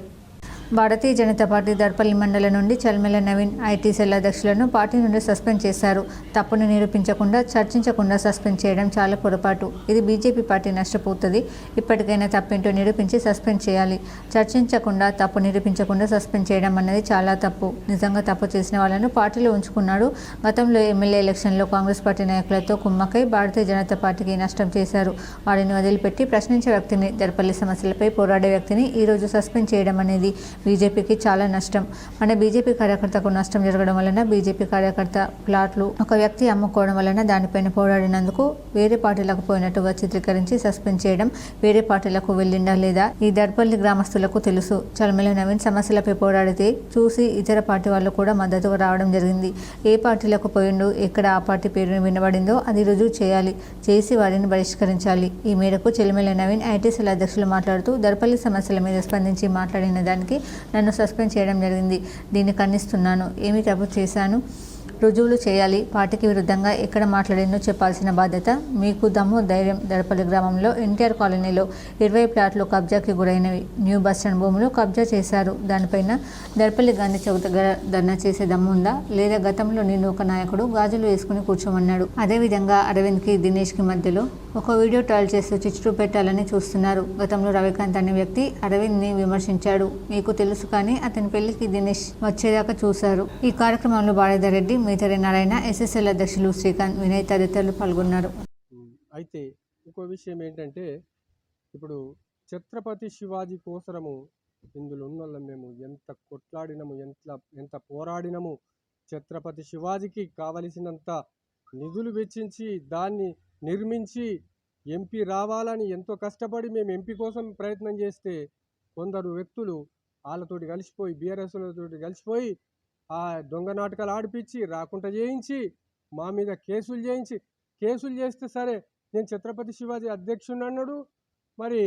భారతీయ జనతా పార్టీ దర్పల్లి మండలం నుండి చల్మెల నవీన్ ఐటీ సెల్ అధ్యక్షులను పార్టీ నుండి సస్పెండ్ చేశారు. తప్పును నిరూపించకుండా చర్చించకుండా సస్పెండ్ చేయడం చాలా పొరపాటు. ఇది బీజేపీ పార్టీ నష్టపోతుంది. ఇప్పటికైనా తప్పేంటో నిరూపించి సస్పెండ్ చేయాలి. చర్చించకుండా తప్పు నిరూపించకుండా సస్పెండ్ చేయడం అన్నది చాలా తప్పు. నిజంగా తప్పు చేసిన వాళ్ళను పార్టీలో ఉంచుకున్నాడు. గతంలో ఎమ్మెల్యే ఎలక్షన్లో కాంగ్రెస్ పార్టీ నాయకులతో కుమ్మకై భారతీయ జనతా పార్టీకి నష్టం చేశారు. వారిని వదిలిపెట్టి ప్రశ్నించే వ్యక్తిని, దర్పల్లి సమస్యలపై పోరాడే వ్యక్తిని ఈరోజు సస్పెండ్ చేయడం అనేది బీజేపీకి చాలా నష్టం. మన బీజేపీ కార్యకర్తకు నష్టం జరగడం వలన, బీజేపీ కార్యకర్త ప్లాట్లు ఒక వ్యక్తి అమ్ముకోవడం వలన దానిపైన పోరాడినందుకు వేరే పార్టీలకు పోయినట్టుగా చిత్రీకరించి సస్పెండ్ చేయడం వేరే పార్టీలకు వెళ్ళిందా లేదా ఈ దర్పల్లి గ్రామస్తులకు తెలుసు. చల్మెల నవీన్ సమస్యలపై పోరాడితే చూసి ఇతర పార్టీ వాళ్ళు కూడా మద్దతుగా రావడం జరిగింది. ఏ పార్టీలకు పోయిండు, ఎక్కడ ఆ పార్టీ పేరు వినబడిందో అది రుజువు చేయాలి. చేసి వారిని బహిష్కరించాలి. ఈ మేరకు చల్మెల నవీన్ ఐటీ సెల్ అధ్యక్షులు మాట్లాడుతూ దర్పల్లి సమస్యల మీద స్పందించి మాట్లాడిన దానికి నన్ను సస్పెండ్ చేయడం జరిగింది. దీన్ని ఖండిస్తున్నాను. ఏమి తప్పు చేశాను రుజువులు చేయాలి. పార్టీకి విరుద్ధంగా ఎక్కడ మాట్లాడిందో చెప్పాల్సిన బాధ్యత మీకు. దమ్ము ధైర్యం. దర్పల్లి గ్రామంలో ఎన్టీఆర్ కాలనీలో 20 ప్లాట్లు కబ్జాకి గురైనవి. న్యూ బస్టాండ్ భూములు కబ్జా చేశారు. దానిపైన దర్పల్లి గాంధీ చౌక్ దగ్గర ధర్నా చేసే దమ్ముందా లేదా? గతంలో నేను ఒక నాయకుడు గాజులు వేసుకుని కూర్చోమన్నాడు. అదేవిధంగా అరవింద్కి దినేష్కి మధ్యలో ఒక వీడియో ట్రయల్ చేస్తూ చిచ్చు పెట్టాలని చూస్తున్నారు. గతంలో రవికాంత్ అనే వ్యక్తి అరవింద్ని విమర్శించాడు. మీకు తెలుసు, కానీ అతని పెళ్లికి దినేష్ వచ్చేదాకా చూశారు. ఈ కార్యక్రమంలో బాలేదర్ రెడ్డి, మేతరి నారాయణ, ఎస్ఎస్ఎల్ అధ్యక్షులు శ్రీకాంత్, వినయ్ తదితరులు పాల్గొన్నారు. అయితే ఇంకో విషయం ఏంటంటే, ఇప్పుడు ఛత్రపతి శివాజీ కోసరము ఇందులో ఉన్న వాళ్ళం మేము ఎంత కొట్లాడినము, ఎంత పోరాడినము. ఛత్రపతి శివాజీకి కావలసినంత నిధులు వెచ్చించి దాన్ని నిర్మించి ఎంపీ రావాలని ఎంతో కష్టపడి మేము ఎంపీ కోసం ప్రయత్నం చేస్తే కొందరు వ్యక్తులు వాళ్ళతోటి కలిసిపోయి, బీఆర్ఎస్లతోటి కలిసిపోయి ఆ దొంగ నాటకాలు ఆడిపించి రాకుండా చేయించి మా మీద కేసులు చేస్తే సరే నేను ఛత్రపతి శివాజీ అధ్యక్షుడిని అన్నాడు. మరి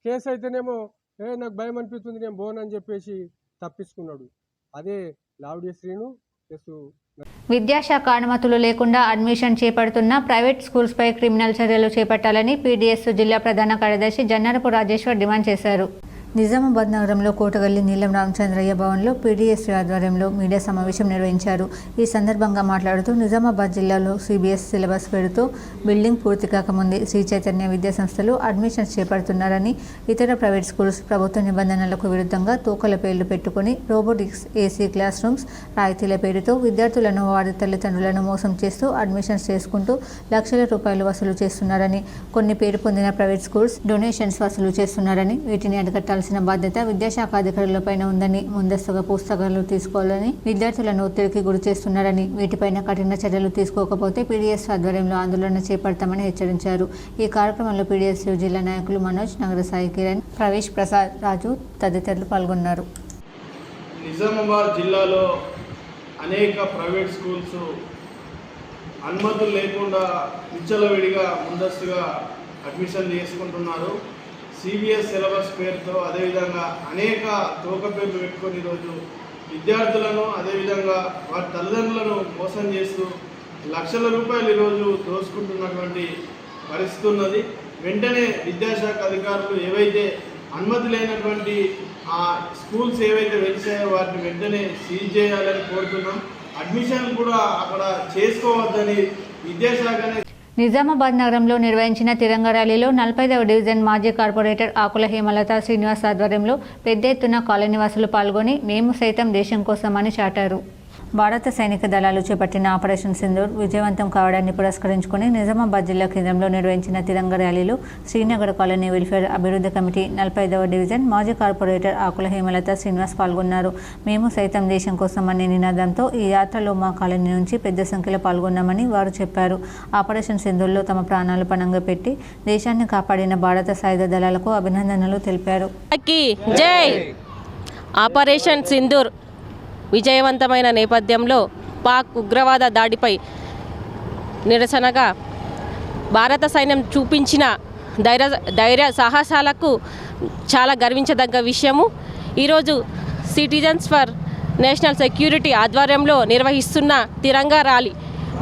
కేసు అయితేనేమో నాకు భయం అనిపిస్తుంది, నేను బోనని చెప్పేసి తప్పించుకున్నాడు. అదే లావుడి శ్రీను కేసు. విద్యాశాఖ అనుమతులు లేకుండా అడ్మిషన్ చేపడుతున్న ప్రైవేట్ స్కూల్స్పై క్రిమినల్ చర్యలు చేపట్టాలని పీడీఎస్ జిల్లా ప్రధాన కార్యదర్శి జన్నారపు రాజేశ్వర్ డిమాండ్ చేశారు. నిజామాబాద్ నగరంలో కోటగల్లి నీలం రామచంద్రయ్య భవన్లో పీడీఎస్ ఆధ్వర్యంలో మీడియా సమావేశం నిర్వహించారు. ఈ సందర్భంగా మాట్లాడుతూ నిజామాబాద్ జిల్లాలో సిబిఎస్ సిలబస్ పేరుతో బిల్డింగ్ పూర్తి కాకముందే శ్రీ చైతన్య విద్యా సంస్థలు అడ్మిషన్స్ చేపడుతున్నారని, ఇతర ప్రైవేట్ స్కూల్స్ ప్రభుత్వ నిబంధనలకు విరుద్ధంగా తోకల పేర్లు పెట్టుకుని రోబోటిక్స్, ఏసీ క్లాస్ రూమ్స్, రాయితీల పేరుతో విద్యార్థులను, వారి తల్లిదండ్రులను మోసం చేస్తూ అడ్మిషన్స్ చేసుకుంటూ లక్షల రూపాయలు వసూలు చేస్తున్నారని, కొన్ని పేరు పొందిన ప్రైవేట్ స్కూల్స్ డొనేషన్స్ వసూలు చేస్తున్నారని, వీటిని అరికట్టాల్సిన బాధ్యత విద్యాశాఖ అధికారులపైన ఉందని, ముందస్తుగా పుస్తకాలు తీసుకోవాలని విద్యార్థులను ఒత్తిడికి గురి చేస్తున్నారని, వీటిపైన కఠిన చర్యలు తీసుకోకపోతే పీడీఎస్ ఆధ్వర్యంలో ఆందోళన చేపడతామని హెచ్చరించారు. ఈ కార్యక్రమంలో పీడీఎస్ జిల్లా నాయకులు మనోజ్, నగర సాయి కిరణ్, ప్రవేశ్ ప్రసాద్, రాజు తదితరులు పాల్గొన్నారు. నిజామాబాద్ జిల్లాలో అనేక ప్రైవేట్ స్కూల్స్ అనుమతులు లేకుండా విచ్చలవిడిగా ముందస్తుగా అడ్మిషన్ చేసుకుంటున్నారు. సిబిఎస్ సిలబస్ పేరుతో అదేవిధంగా అనేక తోక పేర్లు పెట్టుకొని ఈరోజు విద్యార్థులను అదేవిధంగా వారి తల్లిదండ్రులను మోసం చేస్తూ లక్షల రూపాయలు ఈరోజు దోసుకుంటున్నటువంటి పరిస్థితి ఉన్నది. వెంటనే విద్యాశాఖ అధికారులు ఏవైతే అనుమతి లేనటువంటి ఆ స్కూల్స్ ఏవైతే వెలిసాయో వాటిని వెంటనే సీజ్ చేయాలని కోరుతున్నాం. అడ్మిషన్ కూడా అక్కడ చేసుకోవద్దని విద్యాశాఖనే. నిజామాబాద్ నగరంలో నిర్వహించిన తిరంగా ర్యాలీలో 45వ డివిజన్ మాజీ కార్పొరేటర్ ఆకుల హేమలత శ్రీనివాస్ ఆధ్వర్యంలో పెద్ద ఎత్తున కాలనీవాసులు పాల్గొని మేము సైతం దేశం కోసం అని చాటారు. భారత సైనిక దళాలు చేపట్టిన ఆపరేషన్ సింధూర్ విజయవంతం కావడాన్ని పురస్కరించుకుని నిజామాబాద్ జిల్లా కేంద్రంలో నిర్వహించిన తిరంగా ర్యాలీలో శ్రీనగర్ కాలనీ వెల్ఫేర్ అభివృద్ధి కమిటీ 45వ డివిజన్ మాజీ కార్పొరేటర్ ఆకుల హేమలత శ్రీనివాస్ పాల్గొన్నారు. మేము సైతం దేశం కోసం అనే నినాదంతో ఈ యాత్రలో మా కాలనీ నుంచి పెద్ద సంఖ్యలో పాల్గొన్నామని వారు చెప్పారు. ఆపరేషన్ సింధూర్లో తమ ప్రాణాలు పణంగా పెట్టి దేశాన్ని కాపాడిన భారత సాయుధ దళాలకు అభినందనలు తెలిపారు. ఆపరేషన్ సింధూర్ విజయవంతమైన నేపథ్యంలో పాక్ ఉగ్రవాద దాడిపై నిరసనగా భారత సైన్యం చూపించిన ధైర్య సాహసాలకు చాలా గర్వించదగ్గ విషయము. ఈరోజు సిటిజన్స్ ఫర్ నేషనల్ సెక్యూరిటీ ఆధ్వర్యంలో నిర్వహిస్తున్న తిరంగా ర్యాలీ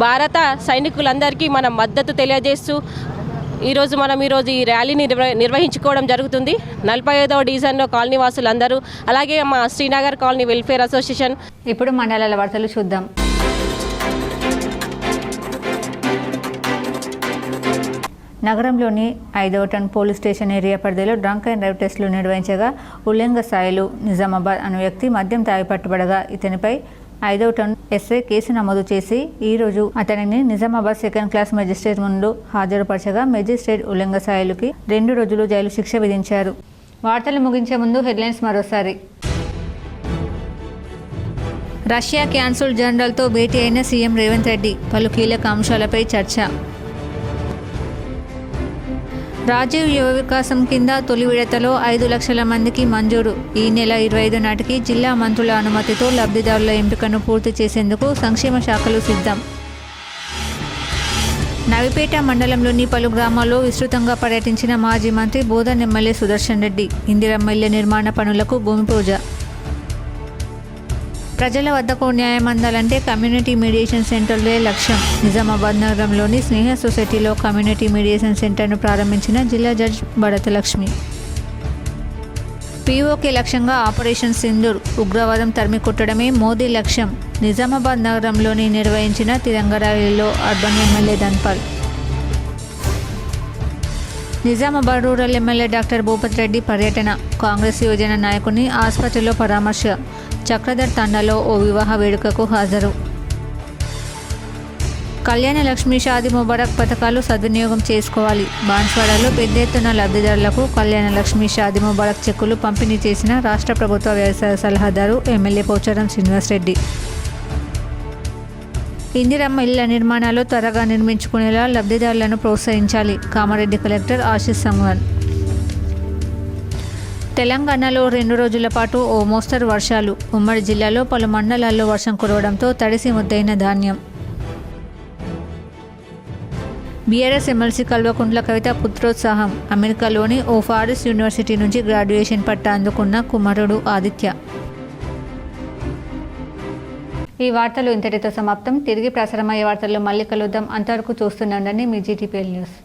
భారత సైనికులందరికీ మనం మద్దతు తెలియజేస్తూ ఈరోజు ఈ ర్యాలీని నిర్వహించుకోవడం జరుగుతుంది. 45వ డివిజన్లో కాలనీ వాసులందరూ, అలాగే మా శ్రీనగర్ కాలనీ వెల్ఫేర్ అసోసియేషన్. ఇప్పుడు మండలాల వార్తలు చూద్దాం. నగరంలోని 5వ టౌన్ పోలీస్ స్టేషన్ ఏరియా పరిధిలో డ్రంక్ అండ్ డ్రైవ్ టెస్టులు నిర్వహించగా ఉల్లంఘ సాయిలు నిజామాబాద్ అనే వ్యక్తి మద్యం తాగి పట్టుబడగా ఇతనిపై 5వ టౌన్ ఎస్ఐ కేసు నమోదు చేసి ఈరోజు అతనిని నిజామాబాద్ సెకండ్ క్లాస్ మెజిస్ట్రేట్ ముందు హాజరుపరచగా మెజిస్ట్రేట్ ఉల్లంఘ సాయిలుకి 2 రోజులు జైలు శిక్ష విధించారు. వార్తలు ముగించే ముందు హెడ్లైన్స్ మరోసారి. రష్యా కాన్సుల్ జనరల్తో భేటీ అయిన సీఎం రేవంత్ రెడ్డి, పలు కీలక అంశాలపై చర్చ. రాజీవ్ యువ వికాసం కింద తొలి విడతలో 5 లక్షల మందికి మంజూరు. ఈ నెల 25 నాటికి జిల్లా మంత్రుల అనుమతితో లబ్ధిదారుల ఎంపికను పూర్తి చేసేందుకు సంక్షేమ శాఖలు సిద్ధం. నవిపేట మండలంలోని పలు గ్రామాల్లో విస్తృతంగా పర్యటించిన మాజీ మంత్రి బోధన్ ఎమ్మెల్యే సుదర్శన్ రెడ్డి. ఇందిరమ్మ ఇళ్ల నిర్మాణ పనులకు భూమి పూజ. ప్రజల వద్దకు న్యాయం అందాలంటే కమ్యూనిటీ మీడియేషన్ సెంటర్లే లక్ష్యం. నిజామాబాద్ నగరంలోని స్నేహ సొసైటీలో కమ్యూనిటీ మీడియేషన్ సెంటర్ను ప్రారంభించిన జిల్లా జడ్జి బడత లక్ష్మి. పీఓకే లక్ష్యంగా ఆపరేషన్ సింధూర్, ఉగ్రవాదం తరిమి కొట్టడమే మోదీ లక్ష్యం. నిజామాబాద్ నగరంలోని నిర్వహించిన తిరంగ ర్యాలీలో urban MLA Dhanpal. Nizamabad rural MLA doctor Bhupath Reddy పర్యటన. కాంగ్రెస్ యువజన నాయకుని ఆసుపత్రిలో పరామర్శ. చక్రధర్ తండాలో ఓ వివాహ వేడుకకు హాజరు. కళ్యాణ లక్ష్మి షాదీ ముబారక్ పథకాలు సద్వినియోగం చేసుకోవాలి. బాన్స్వాడలో పెద్ద ఎత్తున లబ్ధిదారులకు కళ్యాణ లక్ష్మి షాదీ ముబారక్ చెక్కులు పంపిణీ చేసిన రాష్ట్ర ప్రభుత్వ వ్యవసాయ సలహాదారు ఎమ్మెల్యే పోచారం శ్రీనివాసరెడ్డి. ఇందిరమ్మ ఇళ్ల నిర్మాణాలు త్వరగా నిర్మించుకునేలా లబ్ధిదారులను ప్రోత్సహించాలి. కామారెడ్డి కలెక్టర్ ఆశీష్ సంగ్వాన్. తెలంగాణలో 2 రోజుల పాటు ఓ మోస్తరు వర్షాలు. ఉమ్మడి జిల్లాలో పలు మండలాల్లో వర్షం కురవడంతో తడిసి ముద్దైన ధాన్యం. BRS MLC Kalvakuntla Kavitha పుత్రోత్సాహం. అమెరికాలోని ఓ ఫారెస్ట్ యూనివర్సిటీ నుంచి గ్రాడ్యుయేషన్ పట్టా అందుకున్న కుమారుడు ఆదిత్య. ఈ వార్తలు ఇంతటితో సమాప్తం. తిరిగి ప్రసారమయ్యే వార్తల్లో మళ్ళీ కలుద్దాం. అంతవరకు చూస్తూనే ఉండండి మీ జీటీపీఎల్ న్యూస్.